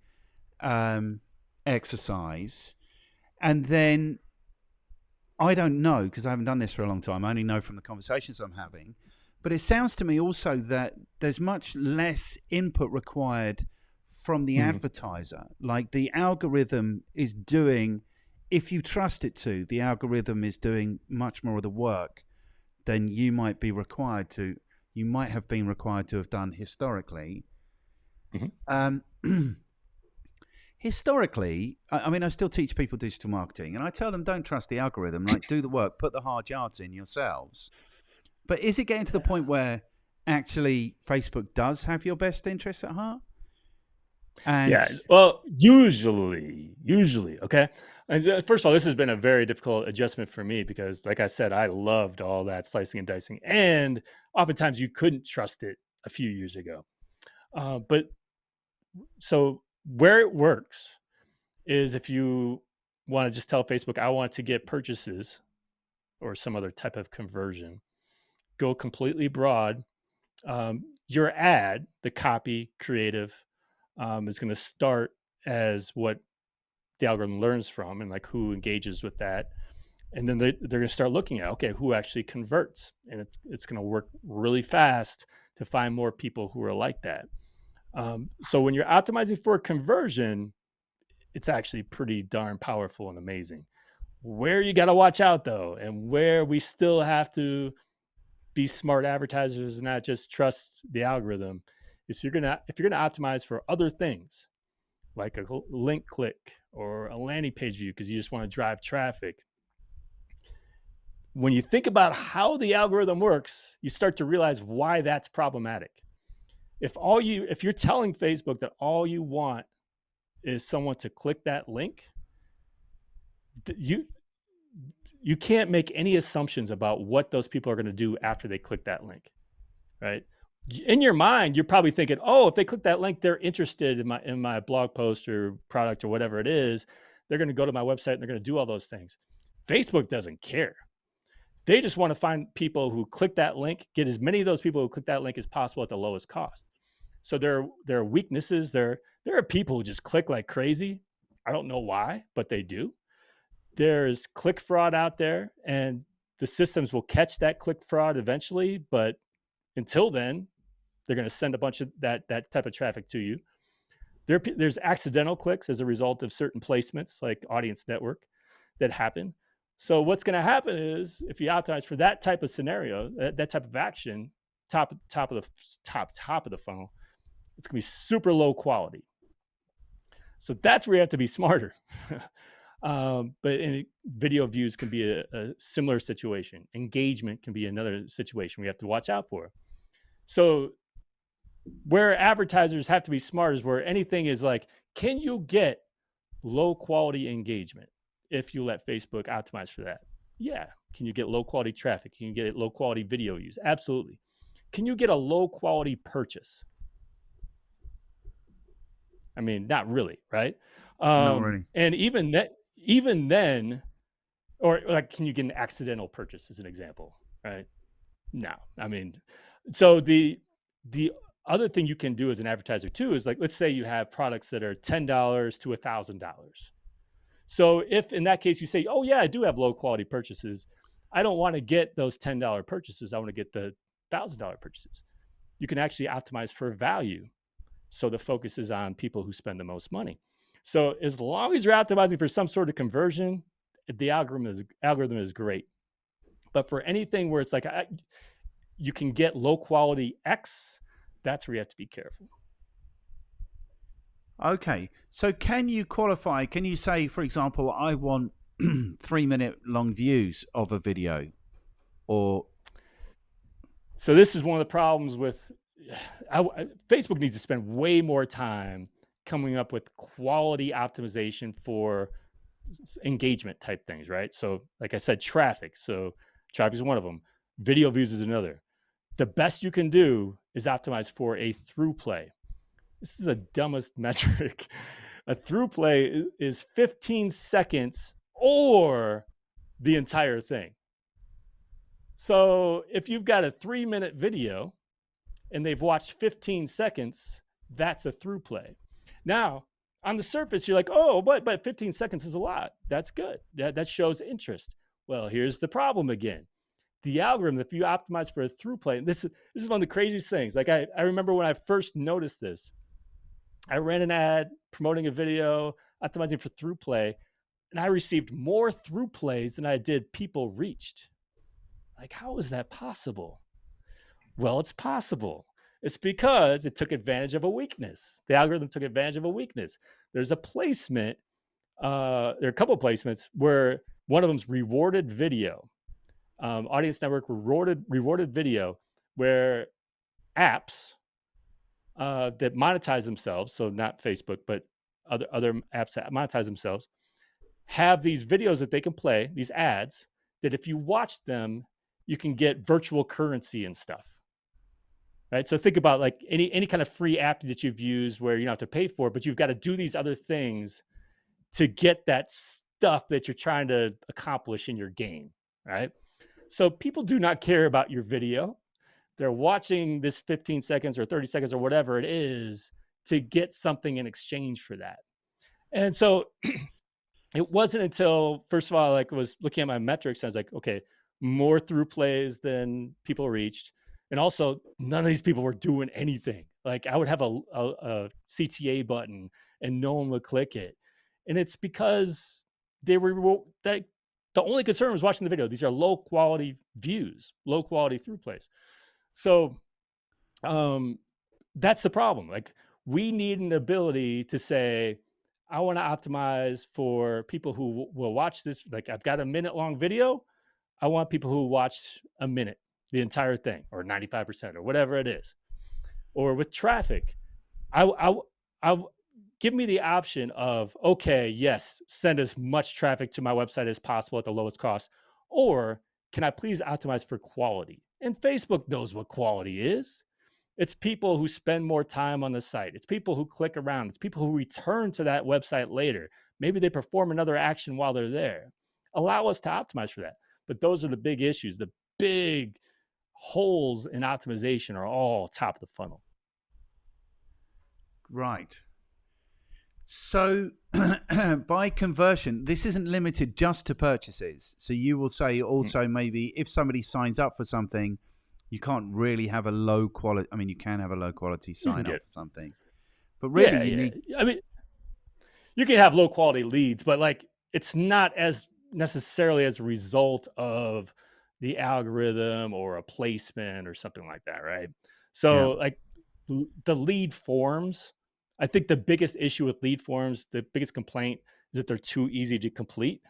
exercise. And then I don't know, because I haven't done this for a long time. I only know from the conversations I'm having. But it sounds to me also that there's much less input required from the Mhm. advertiser. Like the algorithm is doing, if you trust it to, the algorithm is doing much more of the work than you might have been required to have done historically. Mhm. Um, historically, I mean, I still teach people digital marketing, and I tell them don't trust the algorithm. Like, do the work, put the hard yards in yourselves. But is it getting to the point where actually Facebook does have your best interests at heart? And Yeah. Well, usually, okay. And first of all, this has been a very difficult adjustment for me because, like I said, I loved all that slicing and dicing, and oftentimes you couldn't trust it a few years ago. But so where it works is if you want to just tell Facebook, I want to get purchases or some other type of conversion, go completely broad. Your ad, the copy, creative, is going to start as what the algorithm learns from and like who engages with that. And then they're going to start looking at, okay, who actually converts. And it's going to work really fast to find more people who are like that. So when you're optimizing for conversion, it's actually pretty darn powerful and amazing. Where you got to watch out though, and where we still have to be smart advertisers and not just trust the algorithm, is if you're gonna optimize for other things like a link click or a landing page view because you just want to drive traffic. When you think about how the algorithm works, you start to realize why that's problematic. If you're telling Facebook that all you want is someone to click that link, you you can't make any assumptions about what those people are going to do after they click that link, right? In your mind, you're probably thinking, "Oh, if they click that link, they're interested in my blog post or product or whatever it is. They're going to go to my website and they're going to do all those things." Facebook doesn't care. They just want to find people who click that link, get as many of those people who click that link as possible at the lowest cost. So there are weaknesses. There are people who just click like crazy. I don't know why, but they do. There's click fraud out there, and the systems will catch that click fraud eventually. But until then, they're going to send a bunch of that type of traffic to you. There's accidental clicks as a result of certain placements like audience network that happen. So what's going to happen is if you optimize for that type of scenario, that type of action, top of the funnel, it's going to be super low quality. So that's where you have to be smarter. But video views can be a similar situation. Engagement can be another situation we have to watch out for. So Where advertisers have to be smart is where anything is like, can you get low quality engagement if you let Facebook optimize for that? Yeah. Can you get low quality traffic? Can you get low quality video use? Absolutely. Can you get a low quality purchase? I mean, not really, right? Not really. And even then, or like, can you get an accidental purchase as an example, right? No, I mean, so the other thing you can do as an advertiser too is like, let's say you have products that are $10 to $1,000. So if in that case you say, oh yeah, I do have low quality purchases, I don't want to get those $10 purchases. I want to get the $1,000 purchases. You can actually optimize for value. So the focus is on people who spend the most money. So as long as you're optimizing for some sort of conversion, the algorithm is great. But for anything where it's like you can get low quality X, that's where you have to be careful. Okay. So can you qualify? Can you say, for example, I want 3-minute long views of a video, or So this is one of the problems with Facebook needs to spend way more time coming up with quality optimization for engagement type things, right? So like I said, traffic. So traffic is one of them. Video views is another. The best you can do is optimize for a through play. This is the dumbest metric. A through play is 15 seconds or the entire thing. So if you've got a 3-minute video and they've watched 15 seconds, that's a through play. Now, on the surface, you're like, oh, but 15 seconds is a lot. That's good. That shows interest. Well, here's the problem again. The algorithm, if you optimize for a through play, this is one of the craziest things. Like I remember when I first noticed this, I ran an ad promoting a video, optimizing for through play, and I received more through plays than I did people reached. Like, how is that possible? Well, it's possible. It's because it took advantage of a weakness. The algorithm took advantage of a weakness. There's a placement, there are a couple of placements where one of them's rewarded video. Audience Network rewarded video, where apps that monetize themselves, so not Facebook, but other apps that monetize themselves, have these videos that they can play, these ads, that if you watch them, you can get virtual currency and stuff. Right. So think about like any kind of free app that you've used where you don't have to pay for it, but you've got to do these other things to get that stuff that you're trying to accomplish in your game. Right. So people do not care about your video. They're watching this 15 seconds or 30 seconds or whatever it is to get something in exchange for that. And so it wasn't until, first of all, like I was looking at my metrics, I was like, okay, more through plays than people reached. And also, none of these people were doing anything. Like I would have a CTA button and no one would click it. And it's because they were that the only concern was watching the video. These are low quality views, low quality through plays. So that's the problem. Like we need an ability to say, I want to optimize for people who will watch this. Like I've got a minute long video. I want people who watch a minute, the entire thing, or 95%, or whatever it is. Or with traffic, I give me the option of, okay, yes, send as much traffic to my website as possible at the lowest cost. Or can I please optimize for quality? And Facebook knows what quality is. It's people who spend more time on the site. It's people who click around. It's people who return to that website later. Maybe they perform another action while they're there. Allow us to optimize for that. But those are the big issues. The big holes in optimization are all top of the funnel. right. So by conversion, this isn't limited just to purchases. So you will say also maybe if somebody signs up for something, you can't really have a low quality. I mean, you can have a low quality sign up for something, but really you need. I mean, you can have low quality leads, but like it's not as necessarily as a result of the algorithm or a placement or something like that, right? Yeah. So like the lead forms, I think the biggest issue with lead forms, the biggest complaint is that they're too easy to complete.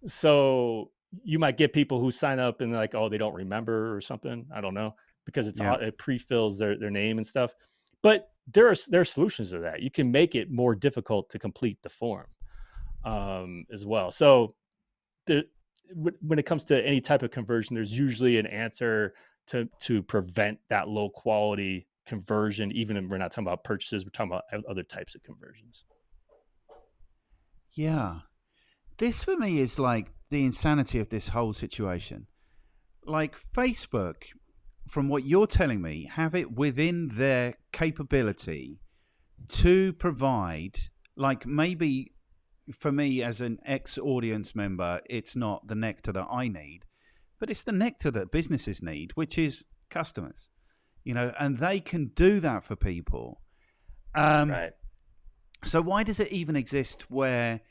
So you might get people who sign up and like, oh, they don't remember or something. I don't know. because Yeah. it pre-fills their name and stuff. But there are solutions to that. You can make it more difficult to complete the form as well. So when it comes to any type of conversion, there's usually an answer to prevent that low quality conversion. Even if we're not talking about purchases, we're talking about other types of conversions. Yeah. This for me is like the insanity of this whole situation. Like Facebook, from what you're telling me, have it within their capability to provide, like maybe for me as an ex-audience member, it's not the nectar that I need, but it's the nectar that businesses need, which is customers, and they can do that for people. Right. So why does it even exist where,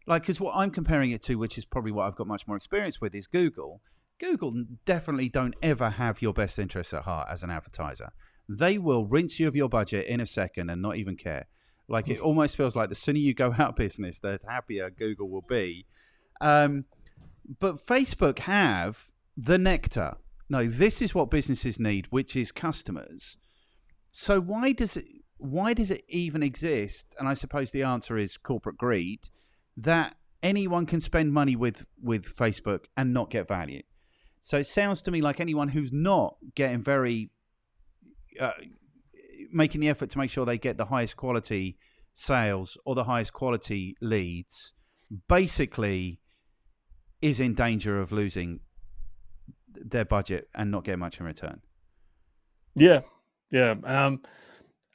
like, because what I'm comparing it to, which is probably what I've got much more experience with, is Google. Google definitely don't ever have your best interests at heart as an advertiser. They will rinse you of your budget in a second and not even care. Like, it almost feels like the sooner you go out of business, the happier Google will be. But Facebook have the nectar. No, this is what businesses need, which is customers. So why does it even exist? And I suppose the answer is corporate greed, that anyone can spend money with Facebook and not get value. So it sounds to me like anyone who's not getting making the effort to make sure they get the highest quality sales or the highest quality leads basically is in danger of losing their budget and not getting much in return. Yeah. Yeah. I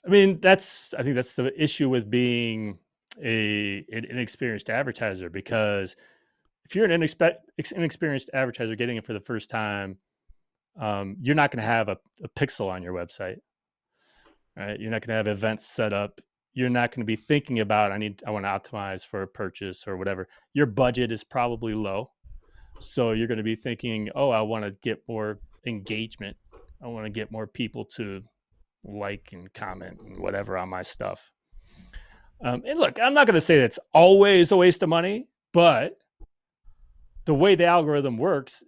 mean, I think that's the issue with being an inexperienced advertiser, because if you're an inexperienced advertiser getting it for the first time, you're not going to have a pixel on your website, right? You're not going to have events set up. You're not going to be thinking about, I want to optimize for a purchase or whatever. Your budget is probably low. So you're going to be thinking, oh, I want to get more engagement. I want to get more people to like and comment and whatever on my stuff. And look, I'm not going to say that's always a waste of money, but the way the algorithm works,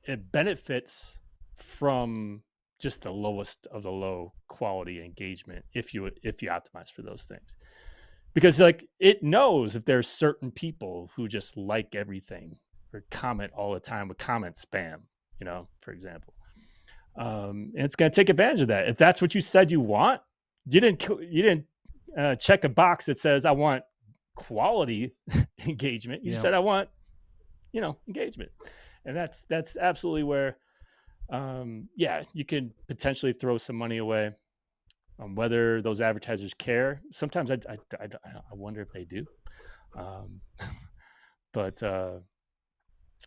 it benefits from just the lowest of the low quality engagement if you optimize for those things, because like it knows if there's certain people who just like everything or comment all the time with comment spam, for example. And it's going to take advantage of that. If that's what you said you want, you didn't check a box that says I want quality engagement. You just said I want, engagement, and that's absolutely where, you can potentially throw some money away. Whether those advertisers care, sometimes I wonder if they do. But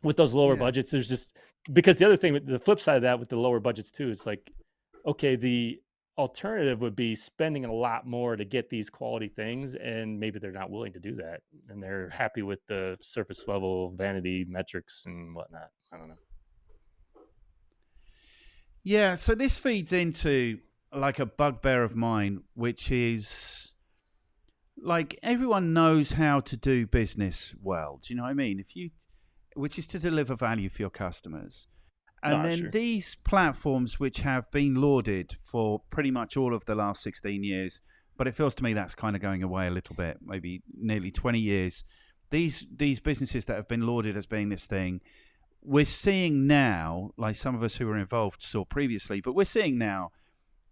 with those lower budgets, there's just, because the other thing, the flip side of that with the lower budgets too, it's like, okay, the alternative would be spending a lot more to get these quality things, and maybe they're not willing to do that, and they're happy with the surface level vanity metrics and whatnot. I don't know. Yeah, so this feeds into like a bugbear of mine, which is like everyone knows how to do business well. Do you know what I mean? Which is to deliver value for your customers. And then Sure. these platforms, which have been lauded for pretty much all of the last 16 years, but it feels to me that's kind of going away a little bit, maybe nearly 20 years. These businesses that have been lauded as being this thing, we're seeing now, like some of us who were involved saw previously, but we're seeing now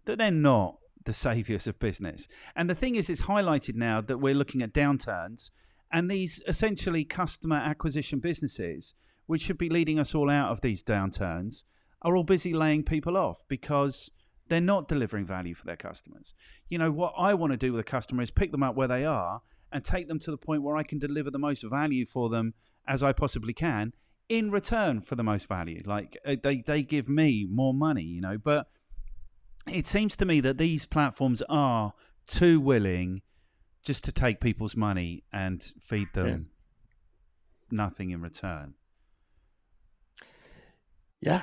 that they're not the saviors of business. And the thing is, it's highlighted now that we're looking at downturns, and these essentially customer acquisition businesses, which should be leading us all out of these downturns, are all busy laying people off because they're not delivering value for their customers. What I want to do with a customer is pick them up where they are and take them to the point where I can deliver the most value for them as I possibly can in return for the most value. Like they give me more money, but it seems to me that these platforms are too willing just to take people's money and feed them nothing in return. Yeah.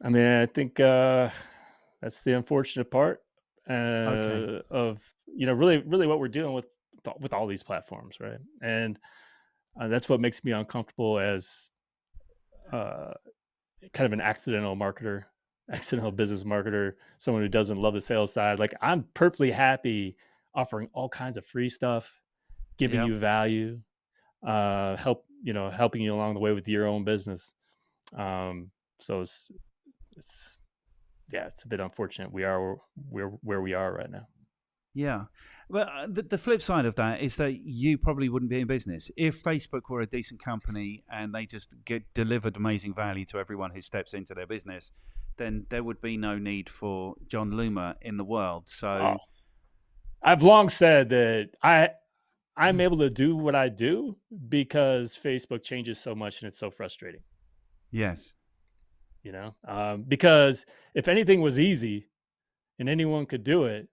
I mean, I think that's the unfortunate part of, really what we're dealing with all these platforms, right? And that's what makes me uncomfortable as kind of an accidental marketer accidental business marketer, someone who doesn't love the sales side. Like I'm perfectly happy offering all kinds of free stuff, giving Yeah. you value, helping you along the way with your own business. So it's yeah, it's a bit unfortunate we're where we are right now. Yeah. Well, the flip side of that is that you probably wouldn't be in business. If Facebook were a decent company and they just delivered amazing value to everyone who steps into their business, then there would be no need for Jon Loomer in the world. Oh, So, I've long said that I'm able to do what I do because Facebook changes so much and it's so frustrating. yes. Because if anything was easy and anyone could do it,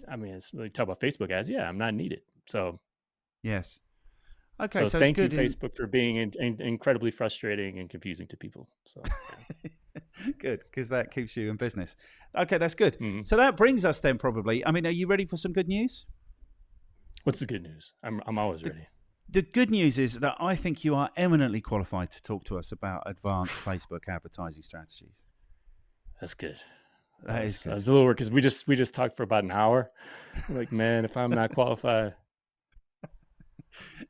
I mean, it's really talk about Facebook ads. Yeah, I'm not needed. Yes. Okay, So so it's thank you, good in Facebook, for being incredibly frustrating and confusing to people. So yeah. good because that keeps you in business. Okay, that's good. Mhm. So that brings us then probably. I mean, are you ready for some good news? What's the good news? I'm always The, ready. the good news is that I think you are eminently qualified to talk to us about advanced Facebook advertising strategies. That's good. That is That's good. a little work because we just talked for about an hour. I'm like, man, if I'm not qualified,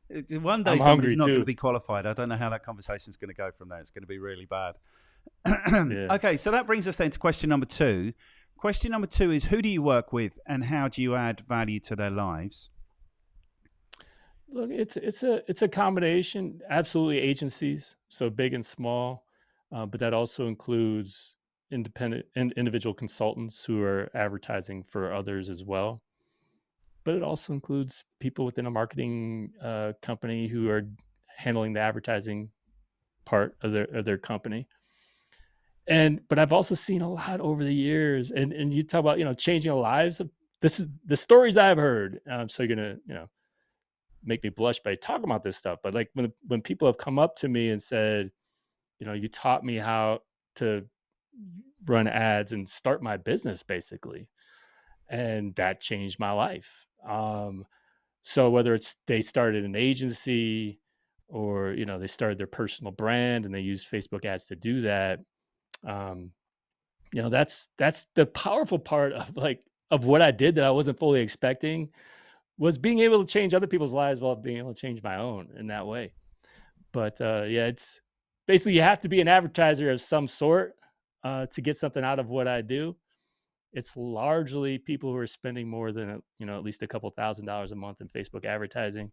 One day I'm somebody's hungry not going to too. be qualified. I don't know how that conversation is going to go from there. It's going to be really bad. Yeah. Okay, so that brings us then to question number 2. Question number 2 is, who do you work with and how do you add value to their lives? Look, it's a combination. Absolutely, agencies, so big and small, but that also includes independent and individual consultants who are advertising for others as well. But it also includes people within a marketing company who are handling the advertising part of their company. But I've also seen a lot over the years, and you talk about changing lives. This is the stories I've heard. So you're gonna make me blush by talking about this stuff. But like when people have come up to me and said, you taught me how to run ads and start my business, basically, and that changed my life. So whether it's they started an agency or they started their personal brand and they use Facebook ads to do that, um, that's the powerful part of of what I did that I wasn't fully expecting, was being able to change other people's lives while being able to change my own in that way. But yeah, it's basically you have to be an advertiser of some sort to get something out of what I do. It's largely people who are spending more than at least a couple $1,000s a month in Facebook advertising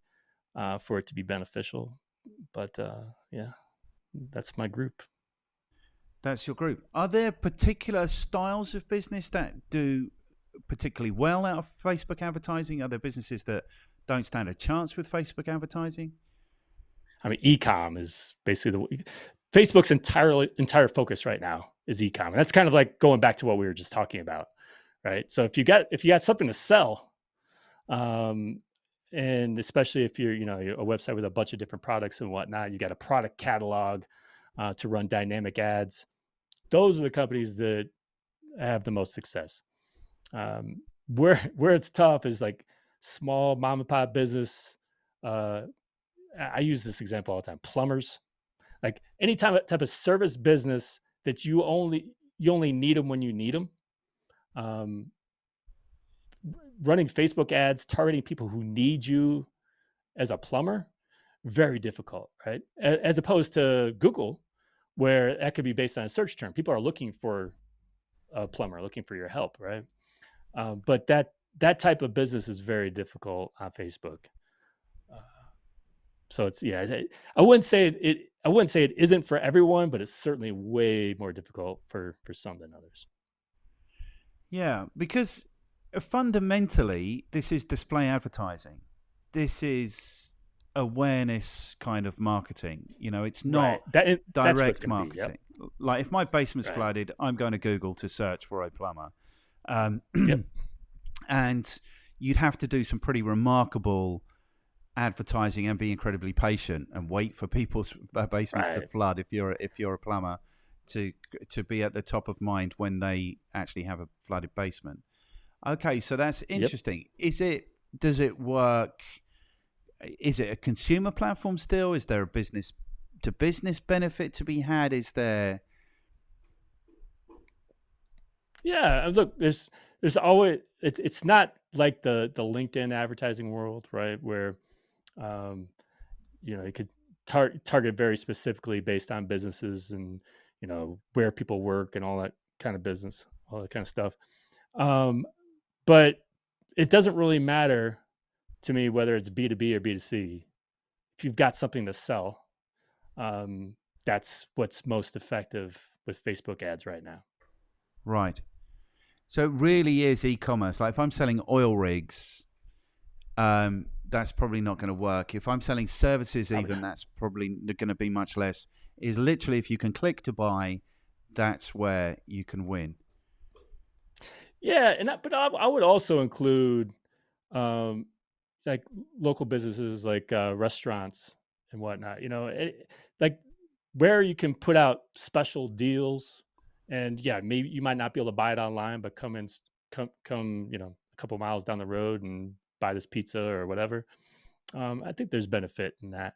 for it to be beneficial. But yeah, that's my group. That's your group. Are there particular styles of business that do particularly well out of Facebook advertising? Are there businesses that don't stand a chance with Facebook advertising? I mean, e-com is basically Facebook's entire focus right now is e-com. And that's kind of like going back to what we were just talking about, right? So if you got something to sell, and especially if you're a website with a bunch of different products and whatnot, you got a product catalog to run dynamic ads. Those are the companies that have the most success. Where it's tough is like small mom and pop business. I use this example all the time. Plumbers, like any type of service business that you only need them when you need them. Um, Running Facebook ads, targeting people who need you as a plumber, very difficult, right? As opposed to Google, where that could be based on a search term. People are looking for a plumber, looking for your help, right? But that type of business is very difficult on Facebook. Uh, so it's I wouldn't say it isn't for everyone, but it's certainly way more difficult for some than others. Yeah, because fundamentally, this is display advertising. This is awareness kind of marketing. It's Right. not That's what it's direct going to be. Yep. marketing. Like if my basement's Right. flooded, I'm going to Google to search for a plumber. Um, Yep. and you'd have to do some pretty remarkable advertising and be incredibly patient and wait for people's basements to Right. flood if you're a plumber to be at the top of mind when they actually have a flooded basement. Okay, so that's Yep. interesting. Does it work? Is it a consumer platform still? Is there a business to business benefit to be had? Is there Yeah, and look, there's always it's not like the LinkedIn advertising world, right? Where um, you could target very specifically based on businesses and where people work and all that kind of business, all that kind of stuff. Um, but it doesn't really matter to me whether it's B2B or B2C. If you've got something to sell, um, that's what's most effective with Facebook ads right now. Right. So it really is e-commerce. Like if I'm selling oil rigs, that's probably not going to work. If I'm selling services, Probably even that's probably going to be much less. Is literally if you can click to buy, that's where you can win. Yeah, but I would also include um, like local businesses, like restaurants and whatnot. Like where you can put out special deals, and yeah, maybe you might not be able to buy it online, but come a couple miles down the road and buy this pizza or whatever. I think there's benefit in that,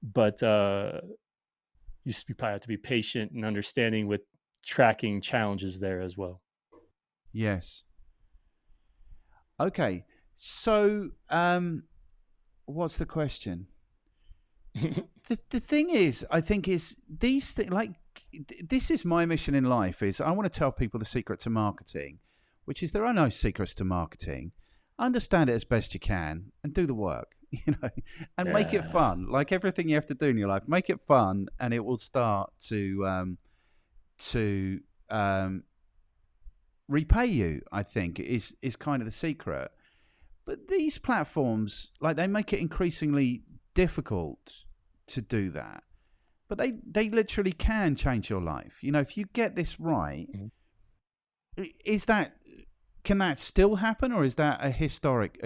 but you probably have to be patient and understanding with tracking challenges there as well. Yes. Okay. So, what's the question? The thing is, I think is these things like this is my mission in life is I want to tell people the secret to marketing, which is there are no secrets to marketing. Understand it as best you can and do the work, and make it Yeah. fun. Like everything you have to do in your life, make it fun, and it will start to repay you. I think is kind of the secret. But these platforms, like they make it increasingly difficult to do that. But they literally can change your life. If you get this right, Mhm. is that can that still happen, or is that a historic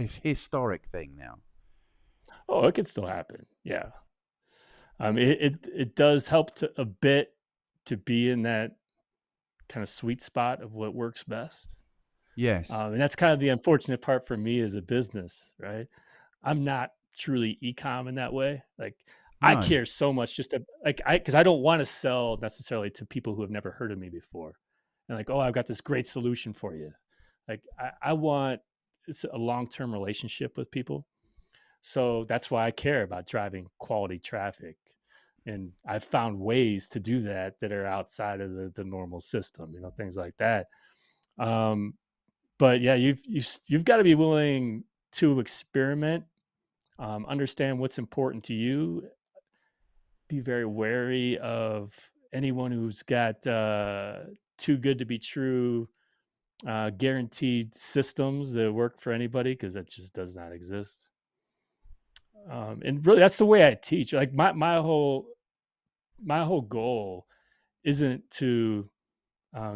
thing now? Oh, it could still happen. Yeah. It does help a bit to be in that kind of sweet spot of what works best. Yes. And that's kind of the unfortunate part for me as a business, right? I'm not truly e-com in that way. Like I No. care so much just to because I don't want to sell necessarily to people who have never heard of me before. And like, oh, I've got this great solution for you. Like I want it's a long-term relationship with people. So that's why I care about driving quality traffic. And I've found ways to do that are outside of the normal system, things like that. Um, but yeah, you've got to be willing to experiment, understand what's important to you, be very wary of anyone who's got too good to be true guaranteed systems that work for anybody, because that just does not exist. And really, that's the way I teach. Like my whole goal isn't to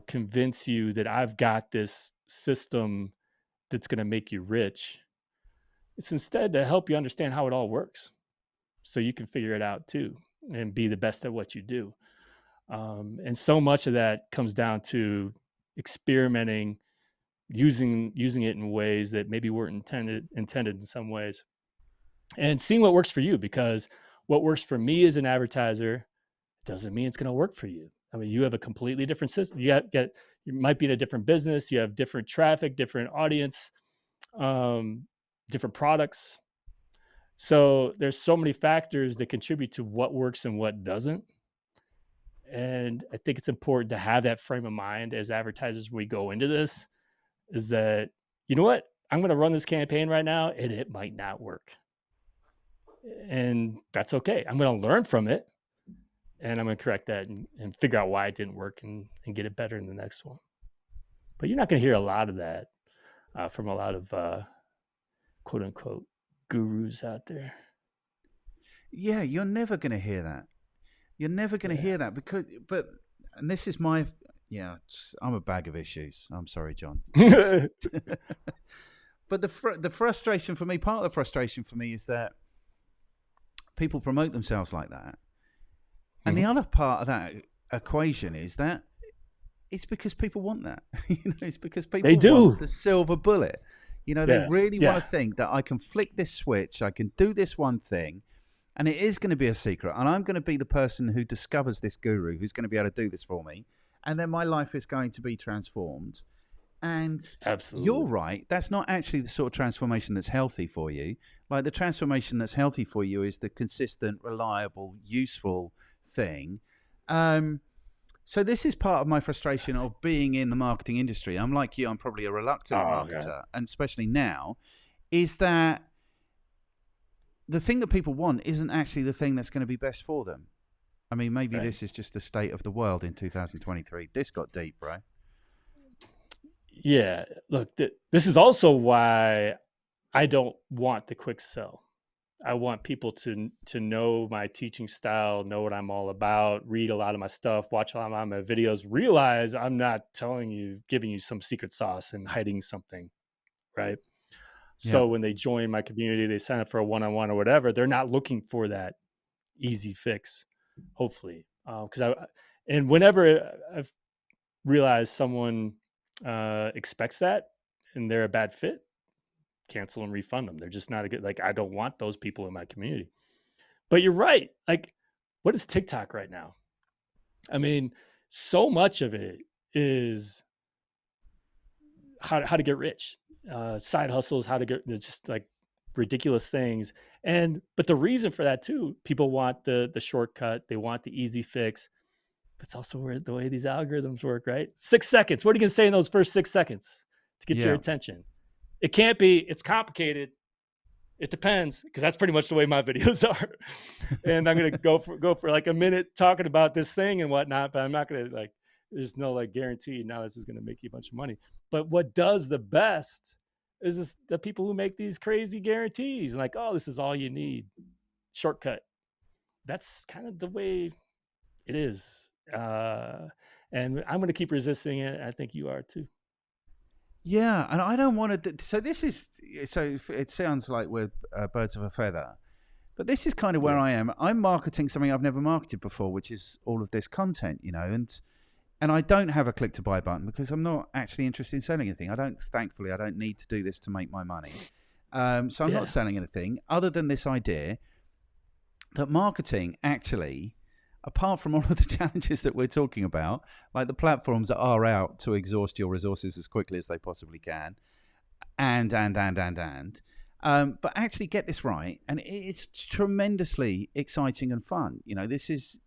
convince you that I've got this system that's going to make you rich. It's instead to help you understand how it all works so you can figure it out too and be the best at what you do. And so much of that comes down to experimenting, using it in ways that maybe weren't intended in some ways, and seeing what works for you, because what works for me as an advertiser doesn't mean it's going to work for you. I mean, you have a completely different system. You might be in a different business. You have different traffic, different audience, um, different products. So there's so many factors that contribute to what works and what doesn't. And I think it's important to have that frame of mind as advertisers when we go into this, is that, you know what? I'm going to run this campaign right now and it might not work. And that's okay. I'm going to learn from it, and I'm going to correct that and figure out why it didn't work and get it better in the next one. But you're not going to hear a lot of that from a lot of quote unquote gurus out there. Yeah, you're never going to hear that. You're never going to Yeah. hear that and this is I'm a bag of issues. I'm sorry, John. But the frustration for me, part of the frustration for me is that people promote themselves like that. And the Mhm. other part of that equation is that it's because people want that. It's because They people want do. the silver bullet. They Yeah. really want Yeah. to think that I can flick this switch, I can do this one thing, and it is going to be a secret. And I'm going to be the person who discovers this guru who's going to be able to do this for me. and then my life is going to be transformed. And you're Absolutely. right, that's not actually the sort of transformation that's healthy for you. Like the transformation that's healthy for you is the consistent, reliable, useful thing. Um, so this is part of my frustration of being in the marketing industry. I'm like you, I'm probably a reluctant Oh, God. marketer, and especially now, is that the thing that people want isn't actually the thing that's going to be best for them. I mean, maybe Right. this is just the state of the world in 2023. This got deep, right? Yeah. Look, this is also why I don't want the quick sell. I want people to know my teaching style, know what I'm all about, read a lot of my stuff, watch a lot of my videos, realize I'm not telling you, giving you some secret sauce and hiding something, right? Yeah. So when they join my community, they sign up for a one-on-one or whatever, they're not looking for that easy fix, hopefully. Because and whenever I've realized someone expects that and they're a bad fit, cancel and refund them. They're just not a good, like, I don't want those people in my community. But you're right. Like, what is TikTok right now? I mean, so much of it is how to get rich, side hustles, how to get, it's just like ridiculous things. And but the reason for that too, people want the shortcut, they want the easy fix. That's also where the way these algorithms work, right? 6 seconds. What are you gonna say in those first 6 seconds to get your Yeah. attention? It can't be. It's complicated. It depends, because that's pretty much the way my videos are. And I'm gonna go for like a minute talking about this thing and whatnot, but I'm not gonna like. There's no like guarantee now this is gonna make you a bunch of money. But what does the best is the people who make these crazy guarantees, like, oh, this is all you need, shortcut. That's kind of the way it is, and I'm gonna keep resisting it. I think you are too. Yeah, and I don't want to. So this is so it sounds like we're birds of a feather, but this is kind of where Yeah, I am. I'm marketing something I've never marketed before, which is all of this content, and I don't have a click to buy button because I'm not actually interested in selling anything. Thankfully, I don't need to do this to make my money. So I'm not yeah, selling anything other than this idea that marketing actually, apart from all of the challenges that we're talking about, like the platforms that are out to exhaust your resources as quickly as they possibly can, but actually get this right, and it's tremendously exciting and fun. This is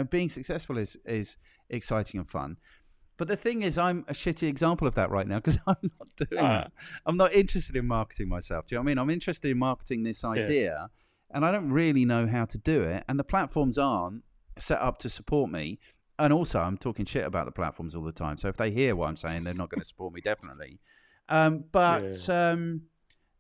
being successful is exciting and fun. But the thing is, I'm a shitty example of that right now because I'm not doing uh, that. I'm not interested in marketing myself. Do you know what I mean? I'm interested in marketing this yeah, idea, and I don't really know how to do it. And the platforms aren't set up to support me. And also, I'm talking shit about the platforms all the time. So if they hear what I'm saying, they're not going to support me, definitely. Um, yeah, but um,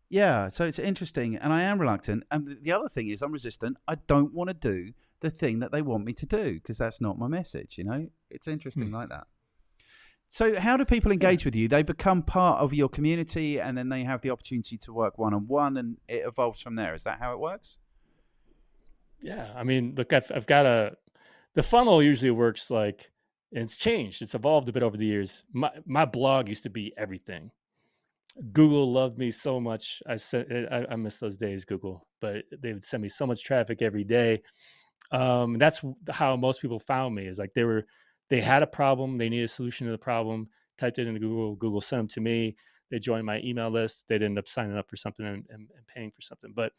yeah, so it's interesting, and I am reluctant. And the other thing is, I'm resistant. I don't want to do the thing that they want me to do because that's not my message. It's hmm, interesting like that. So, how do people yeah. engage with you? They become part of your community, and then they have the opportunity to work one on one, and it evolves from there. Is that how it works? Yeah, I mean, look, I've got the funnel usually works like, and it's changed. It's evolved a bit over the years. My blog used to be everything. Google loved me so much. I miss those days, Google, but they would send me so much traffic every day. That's how most people found me, is like they had a problem, they needed a solution to the problem, typed it into Google, Google sent them to me. They joined my email list. They'd end up signing up for something and paying for something. But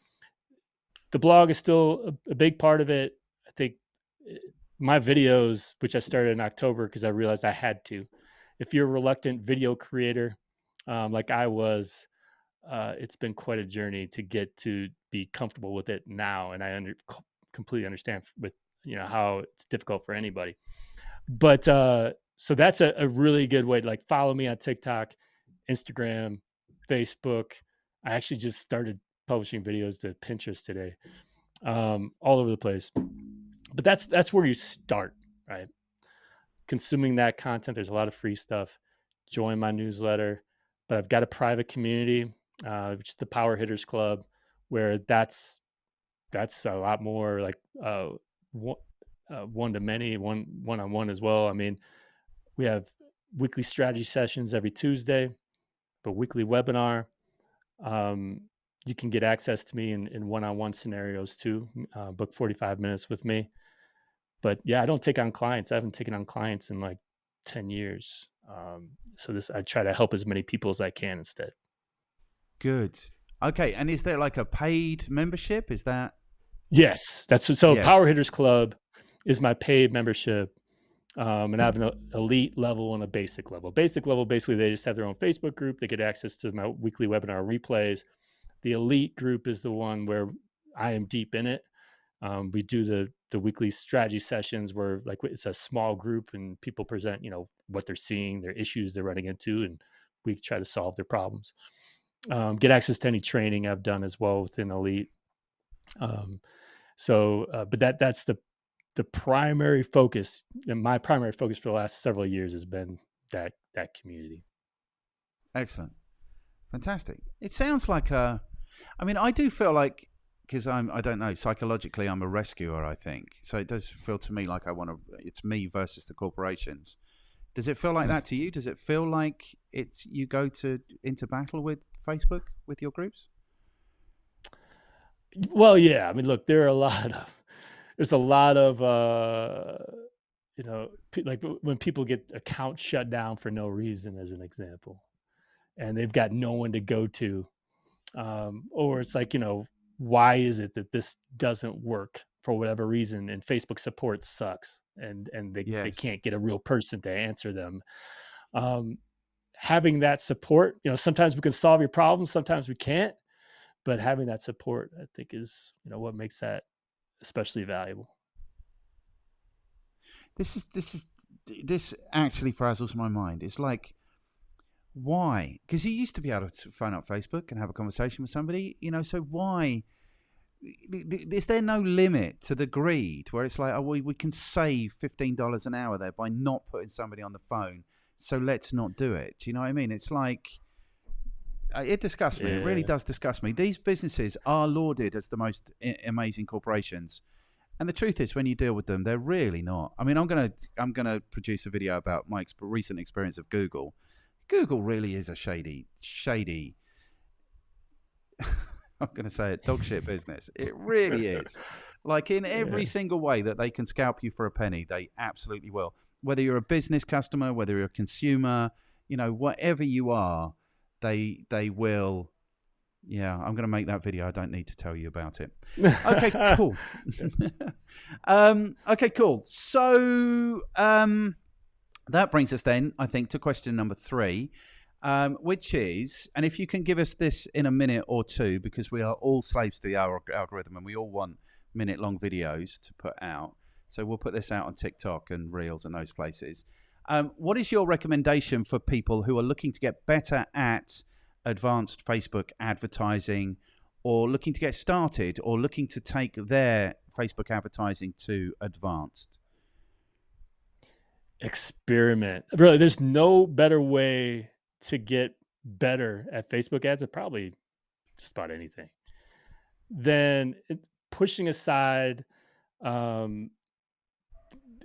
the blog is still a big part of it. I think eh, my videos, which I started in October because I realized I had to. If you're a reluctant video creator, like I was, it's been quite a journey to get to be comfortable with it now, and completely understand with how it's difficult for anybody. But so that's a really good way to like follow me on TikTok, Instagram, Facebook. I actually just started publishing videos to Pinterest today, all over the place. But that's where you start, right? Consuming that content. There's a lot of free stuff. Join my newsletter, but I've got a private community, which is the Power Hitters Club, where that's a lot more like one, one to many, one on one as well. I mean, we have weekly strategy sessions every Tuesday, the weekly webinar. Um, you can get access to me in one on one scenarios too. Book 45 minutes with me. But yeah, I don't take on clients. I haven't taken on clients in like 10 years. So I try to help as many people as I can instead. Good. Okay. And is there like a paid membership? Is that? Yes, so Power Yes. Hitters Club is my paid membership. And I have an elite level and a basic level. Basic level, basically, they just have their own Facebook group. They get access to my weekly webinar replays. The elite group is the one where I am deep in it. We do the weekly strategy sessions where like it's a small group and people present, what they're seeing, their issues they're running into, and we try to solve their problems. Get access to any training I've done as well within Elite. But that's the primary focus, and my primary focus for the last several years has been that community. Excellent. Fantastic. It sounds like I do feel like, because I don't know, psychologically I'm a rescuer, I think. So it does feel to me like it's me versus the corporations. Does it feel like that to you? Does it feel like you go into battle with Facebook with your groups? Well, yeah. I mean, look, there's a lot of like when people get accounts shut down for no reason, as an example, and they've got no one to go to, or it's like, why is it that this doesn't work for whatever reason, and Facebook support sucks, and they Yes. can't get a real person to answer them. Having that support, sometimes we can solve your problems, sometimes we can't, but having that support, I think, is what makes that especially valuable. This actually frazzles my mind. It's like, why? Because you used to be able to phone up Facebook and have a conversation with somebody, so why? Is there no limit to the greed where it's like, oh, we can save $15 an hour there by not putting somebody on the phone, so let's not do it? Do you know what I mean? It's like, it disgusts me. Yeah. It really does disgust me. These businesses are lauded as the most amazing corporations, and the truth is, when you deal with them, they're really not. I mean, I'm gonna produce a video about my recent experience of Google. Google really is a shady. I'm going to say it, dog shit business. It really is. Like, in every single way that they can scalp you for a penny, they absolutely will. Whether you're a business customer, whether you're a consumer, whatever you are, they will. Yeah, I'm going to make that video. I don't need to tell you about it. Okay, cool. Okay, cool. So that brings us then, I think, to question number 3. Which is, and if you can give us this in a minute or two, because we are all slaves to the algorithm and we all want minute-long videos to put out. So we'll put this out on TikTok and Reels and those places. What is your recommendation for people who are looking to get better at advanced Facebook advertising, or looking to get started, or looking to take their Facebook advertising to advanced? Experiment. Really, there's no better way to get better at Facebook ads, or probably just about anything, than pushing aside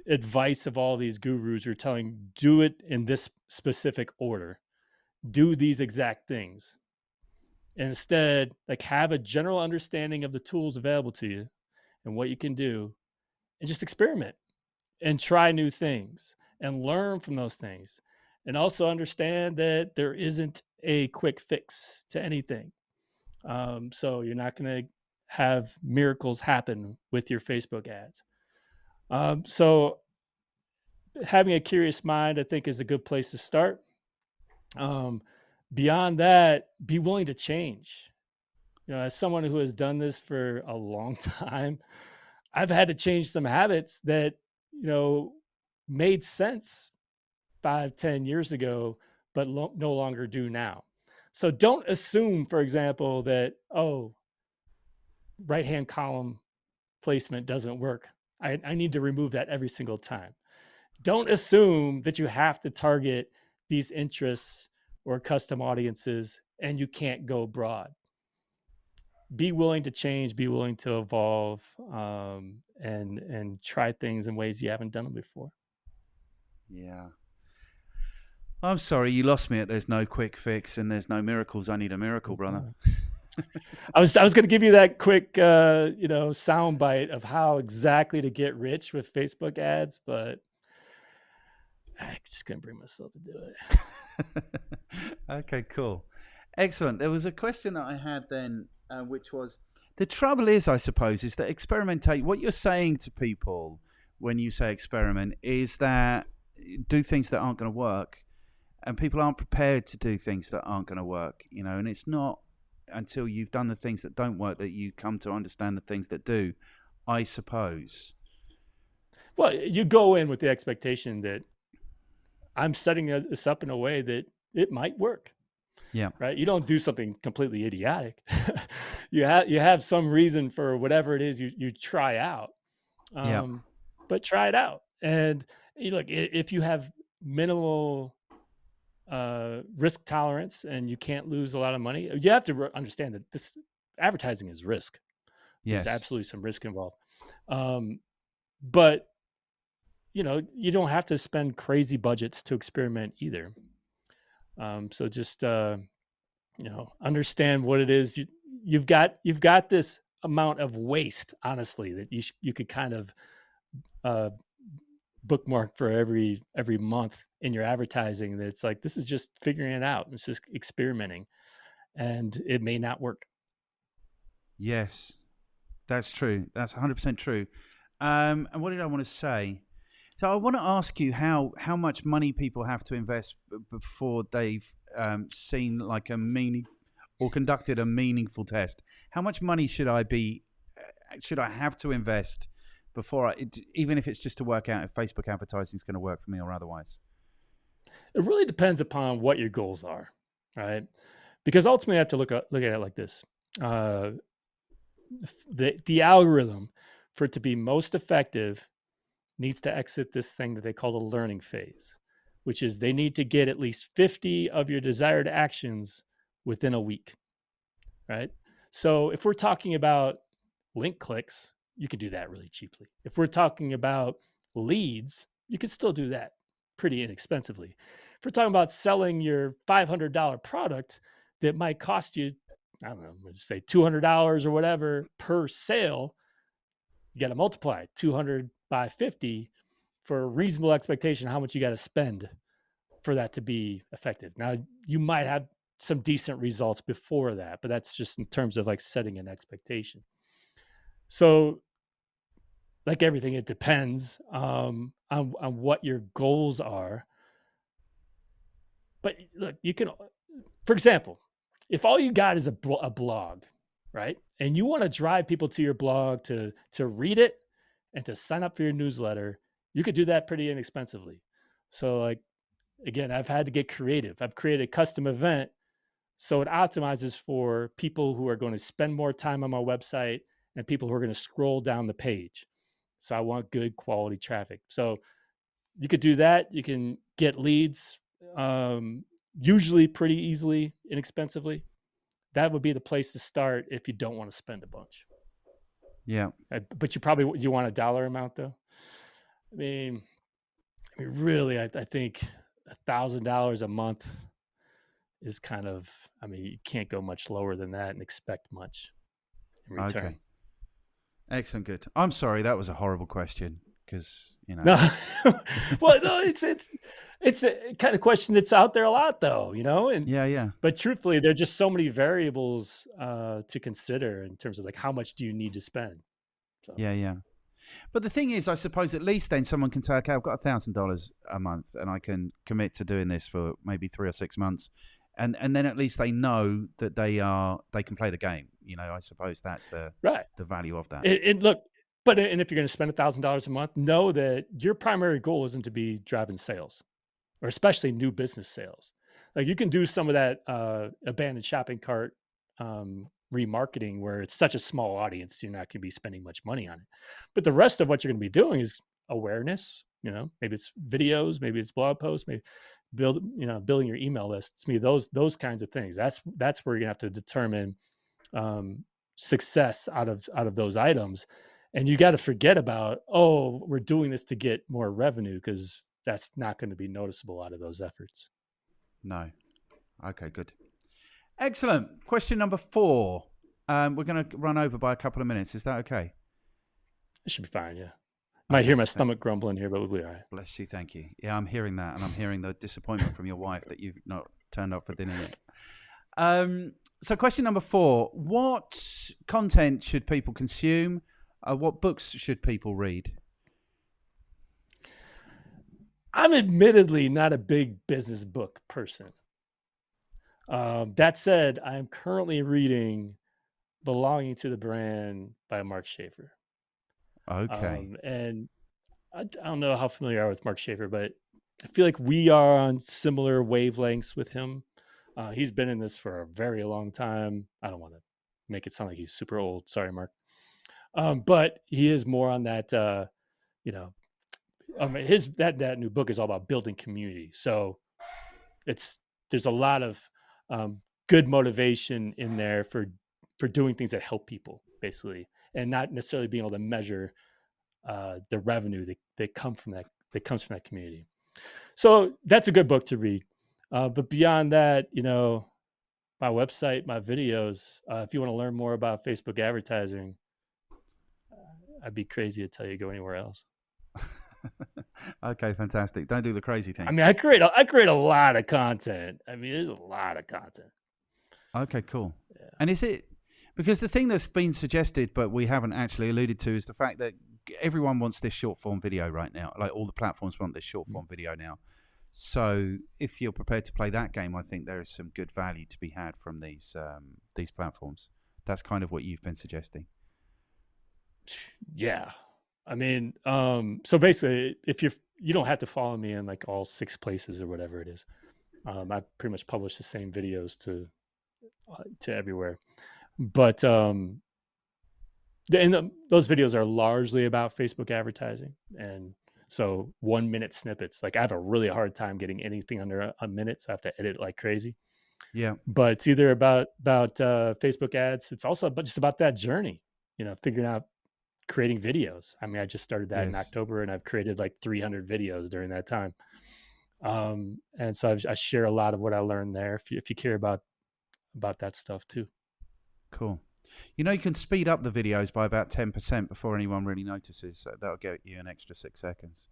advice of all these gurus who are telling, do it in this specific order, do these exact things. Instead, like, have a general understanding of the tools available to you and what you can do, and just experiment and try new things and learn from those things. And also understand that there isn't a quick fix to anything. So you're not going to have miracles happen with your Facebook ads. So having a curious mind, I think, is a good place to start. Beyond that, be willing to change. As someone who has done this for a long time, I've had to change some habits that, made sense 5-10 years ago, but no longer do now. So don't assume, for example, that, right-hand column placement doesn't work. I need to remove that every single time. Don't assume that you have to target these interests or custom audiences and you can't go broad. Be willing to change, be willing to evolve, and try things in ways you haven't done them before. Yeah. I'm sorry, you lost me at there's no quick fix and there's no miracles. I need a miracle, brother. I was going to give you that quick, sound bite of how exactly to get rich with Facebook ads, but I just couldn't bring myself to do it. Okay, cool. Excellent. There was a question that I had then, which was the trouble is, I suppose, is that experimentate. What you're saying to people when you say experiment is that do things that aren't going to work, and people aren't prepared to do things that aren't going to work, and it's not until you've done the things that don't work that you come to understand the things that do, I suppose. Well, you go in with the expectation that I'm setting this up in a way that it might work, Yeah. right? You don't do something completely idiotic. You have some reason for whatever it is you try out, Yeah. but try it out. And look, if you have minimal risk tolerance and you can't lose a lot of money, you have to understand that this advertising is risk. There's Yes. absolutely some risk involved, but you don't have to spend crazy budgets to experiment either. So just understand what it is you've got this amount of waste, honestly, that you could kind of uh, bookmark for every month in your advertising. That's like, this is just figuring it out. It's just experimenting, and it may not work. Yes. That's true. That's 100% true. And what did I want to say? So I want to ask you how much money people have to invest before they've seen like a meaning or conducted a meaningful test. How much money should I have to invest before even if it's just to work out if Facebook advertising is going to work for me or otherwise? It really depends upon what your goals are, right? Because ultimately, I have to look at it like this: uh, the algorithm, for it to be most effective, needs to exit this thing that they call the learning phase, which is they need to get at least 50 of your desired actions within a week, right? So if we're talking about link clicks, you could do that really cheaply. If we're talking about leads, you could still do that pretty inexpensively. If we're talking about selling your $500 product that might cost you, I don't know, let's say $200 or whatever per sale, you got to multiply 200 by 50 for a reasonable expectation of how much you got to spend for that to be effective. Now, you might have some decent results before that, but that's just in terms of like setting an expectation. So, like everything, it depends on what your goals are. But look, you can, for example, if all you got is a blog, right, and you want to drive people to your blog to read it and to sign up for your newsletter, you could do that pretty inexpensively. So, like, again, I've had to get creative. I've created a custom event so it optimizes for people who are going to spend more time on my website and people who are going to scroll down the page. So I want good quality traffic. So you could do that. You can get leads, usually pretty easily, inexpensively. That would be the place to start if you don't want to spend a bunch. Yeah. But you want a dollar amount though. I mean, really, I think $1,000 a month is kind of. I mean, you can't go much lower than that and expect much in return. Okay. Excellent. Good. I'm sorry. That was a horrible question because, No, well, no, it's a kind of question that's out there a lot, though, and Yeah, yeah. but truthfully, there are just so many variables to consider in terms of like how much do you need to spend. So Yeah, yeah. But the thing is, I suppose at least then someone can say, okay, I've got $1,000 a month and I can commit to doing this for maybe 3 or 6 months. And then at least they know that they can play the game. I suppose that's the right, value of that. look, and if you're going to spend $1,000 a month, know that your primary goal isn't to be driving sales, or especially new business sales. Like you can do some of that abandoned shopping cart remarketing where it's such a small audience, you're not going to be spending much money on it. But the rest of what you're going to be doing is awareness. Maybe it's videos, maybe it's blog posts, maybe building your email list. It's me those kinds of things. That's where you're gonna have to determine success out of those items. And you got to forget about, oh, we're doing this to get more revenue, because that's not going to be noticeable out of those efforts. No. Okay, good. Excellent. Question number 4. We're going to run over by a couple of minutes. Is that okay? It should be fine, yeah. Might hear my stomach grumbling here, but we'll be all right. Bless you, thank you. Yeah, I'm hearing that, and I'm hearing the disappointment from your wife that you've not turned up for dinner yet. So question number 4, what content should people consume? What books should people read? I'm admittedly not a big business book person. That said, I'm currently reading Belonging to the Brand by Mark Schaefer. Okay. And I don't know how familiar you are with Mark Schaefer, but I feel like we are on similar wavelengths with him. He's been in this for a very long time. I don't want to make it sound like he's super old. Sorry, Mark. But he is more on that, that new book is all about building community. So there's a lot of good motivation in there for doing things that help people, basically, and not necessarily being able to measure the revenue that comes from that community. So that's a good book to read. But beyond that, my website, my videos, if you want to learn more about Facebook advertising, I'd be crazy to tell you to go anywhere else. Okay, fantastic. Don't do the crazy thing. I mean, I create a lot of content. I mean, there's a lot of content. Okay, cool. Yeah. And is it because the thing that's been suggested, but we haven't actually alluded to, is the fact that everyone wants this short form video right now. Like all the platforms want this short form video now. So if you're prepared to play that game, I think there is some good value to be had from these platforms. That's kind of what you've been suggesting. Yeah. I mean, so basically, if you don't have to follow me in like all 6 places or whatever it is. I pretty much publish the same videos to everywhere, but those videos are largely about Facebook advertising, and so 1-minute snippets. Like I have a really hard time getting anything under a minute, so I have to edit like crazy. Yeah, but it's either about Facebook ads. It's also just about that journey, figuring out creating videos. I mean, I just started that in October, and I've created like 300 videos during that time. And so I share a lot of what I learned there. If you care about that stuff too. Cool. You can speed up the videos by about 10% before anyone really notices. So that'll get you an extra 6 seconds.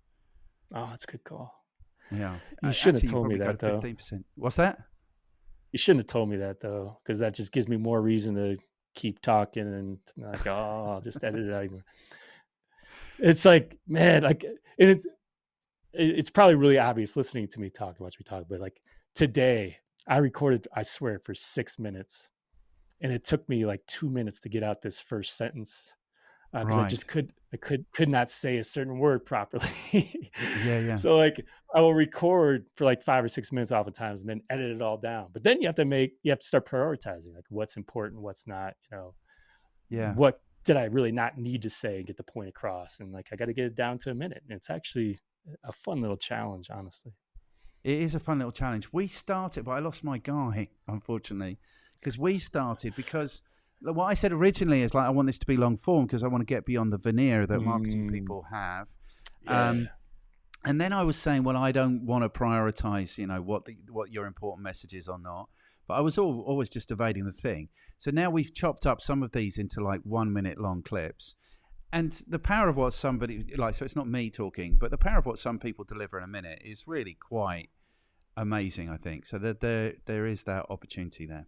Oh, that's a good call. Yeah. You shouldn't have told me that, though. 15%. What's that? You shouldn't have told me that, though, because that just gives me more reason to keep talking and like, I'll just edit it out. It's like, man, like, and it's probably really obvious listening to me talk and watch me talk, but like today I recorded, I swear, for 6 minutes, and it took me like 2 minutes to get out this first sentence because I just could not say a certain word properly. Yeah. So like I will record for like 5 or 6 minutes oftentimes and then edit it all down. But then you have to start prioritizing like what's important, what's not, Yeah. What did I really not need to say and get the point across? And like I got to get it down to a minute. And it's actually a fun little challenge, honestly. It is a fun little challenge. We started, but I lost my guy, unfortunately, because what I said originally is like, I want this to be long form because I want to get beyond the veneer that marketing people have. Yeah. And then I was saying, well, I don't want to prioritize, what your important message is or not. But I was always just evading the thing. So now we've chopped up some of these into like 1 minute long clips. And the power of what somebody, so it's not me talking, but the power of what some people deliver in a minute is really quite amazing, I think. So there is that opportunity there.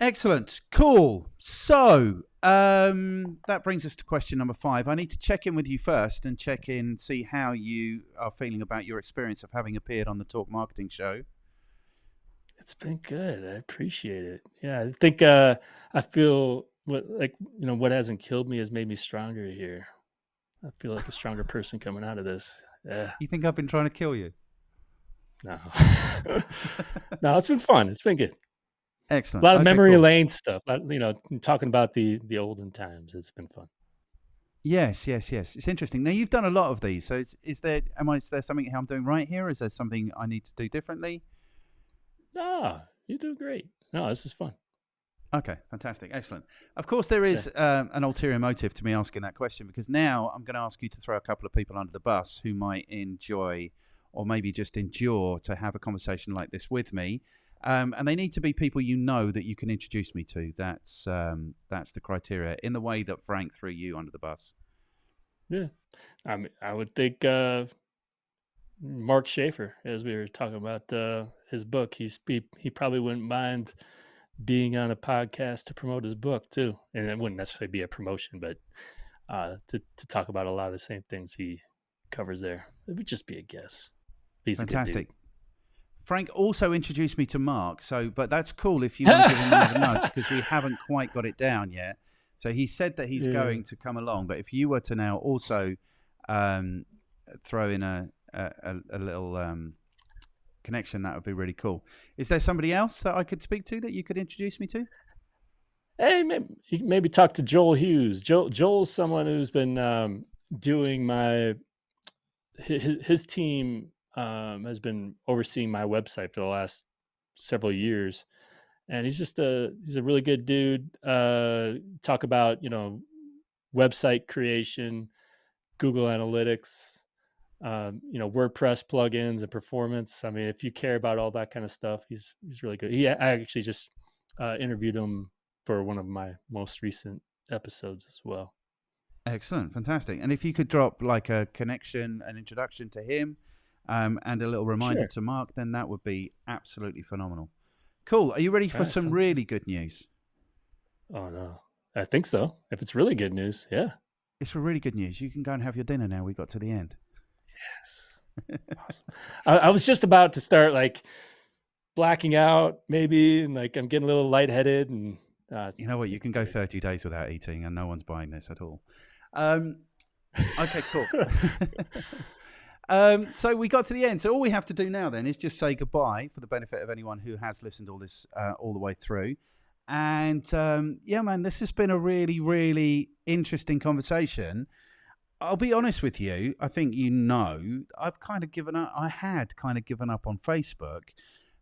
Excellent. Cool. So that brings us to question number 5. I need to check in with you first and see how you are feeling about your experience of having appeared on the Talk Marketing Show. It's been good. I appreciate it. Yeah, I think I feel what hasn't killed me has made me stronger here. I feel like a stronger person coming out of this. Yeah. You think I've been trying to kill you? No. No, it's been fun. It's been good. Excellent. A lot of memory lane stuff. Talking about the olden times. It's been fun. Yes. It's interesting. Now you've done a lot of these. So is there something I'm doing right here? Is there something I need to do differently? No, you do great. No, this is fun. Okay, fantastic. Excellent. Of course, there is an ulterior motive to me asking that question, because now I'm going to ask you to throw a couple of people under the bus who might enjoy or maybe just endure to have a conversation like this with me. And they need to be people you know that you can introduce me to. That's the criteria, in the way that Frank threw you under the bus. Yeah. I mean, I would think Mark Schaefer, as we were talking about his book, he probably wouldn't mind being on a podcast to promote his book too. And it wouldn't necessarily be a promotion, but to talk about a lot of the same things he covers there. It would just be a guess. He's Fantastic. a good dude. Frank also introduced me to Mark, but that's cool if you want to give him another nudge, because we haven't quite got it down yet. So he said that he's going to come along, but if you were to now also throw in a little connection, that would be really cool. Is there somebody else that I could speak to that you could introduce me to? Hey, maybe talk to Joel Hughes. Joel's someone who's been doing his team has been overseeing my website for the last several years, and he's a really good dude. Talk about website creation, Google Analytics, WordPress plugins and performance. I mean, if you care about all that kind of stuff, he's really good. I actually just interviewed him for one of my most recent episodes as well. Excellent, fantastic. And if you could drop like a connection, an introduction to him, and a little reminder to Mark, then that would be absolutely phenomenal. Cool. Are you ready for some really good news? Oh, no. I think so. If it's really good news, yeah. It's for really good news. You can go and have your dinner now. We got to the end. Yes. Awesome. I was just about to start like blacking out maybe, and like I'm getting a little lightheaded. And you know what? You can go 30 days without eating and no one's buying this at all. Okay, cool. So we got to the end. So all we have to do now then is just say goodbye for the benefit of anyone who has listened all this all the way through. And yeah, man, this has been a really, really interesting conversation. I'll be honest with you. I think I've kind of given up. I had kind of given up on Facebook,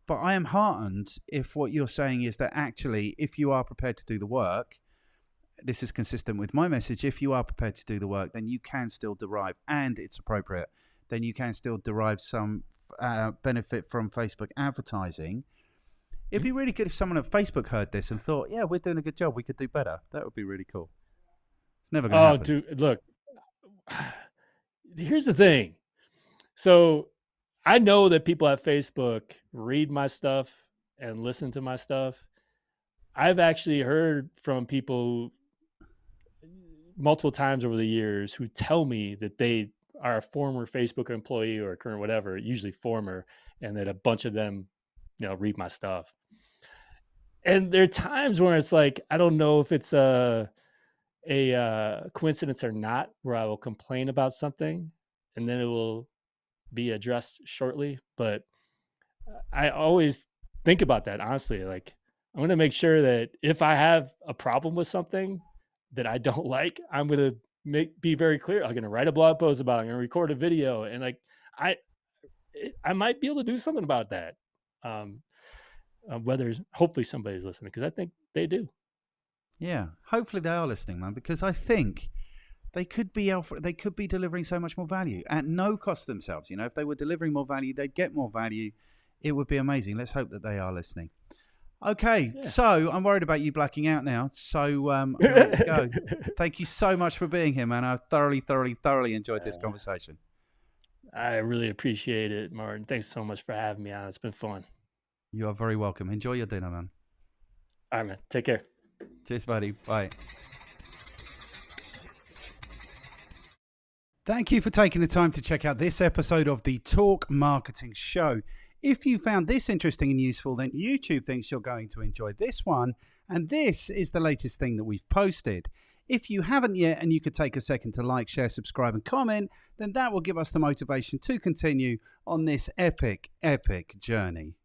but I am heartened if what you're saying is that actually, if you are prepared to do the work, this is consistent with my message. If you are prepared to do the work, then you can still derive, and it's appropriate, then you can still derive some benefit from Facebook advertising. It'd be really good if someone at Facebook heard this and thought, yeah, we're doing a good job. We could do better. That would be really cool. It's never going to happen. Oh, dude, look, here's the thing. So I know that people at Facebook read my stuff and listen to my stuff. I've actually heard from people multiple times over the years who tell me that they are a former Facebook employee or a current whatever, usually former, and that a bunch of them, read my stuff. And there are times where it's like, I don't know if it's a coincidence or not, where I will complain about something and then it will be addressed shortly. But I always think about that, honestly. Like, I'm going to make sure that if I have a problem with something that I don't like, I'm going to be very clear. I'm going to write a blog post about it. I'm going to record a video, and like I might be able to do something about that. Whether hopefully somebody's listening, because I think they do. Yeah, hopefully they are listening, man, because I think they could be delivering so much more value at no cost to themselves. If they were delivering more value, they'd get more value. It would be amazing. Let's hope that they are listening. Okay, So I'm worried about you blacking out now. So I'm going to let you go. Thank you so much for being here, man. I've thoroughly enjoyed this conversation. I really appreciate it, Martin. Thanks so much for having me on. It's been fun. You are very welcome. Enjoy your dinner, man. All right, man. Take care. Cheers, buddy. Bye. Thank you for taking the time to check out this episode of the Talk Marketing Show. If you found this interesting and useful, then YouTube thinks you're going to enjoy this one. And this is the latest thing that we've posted. If you haven't yet, and you could take a second to like, share, subscribe, and comment, then that will give us the motivation to continue on this epic journey.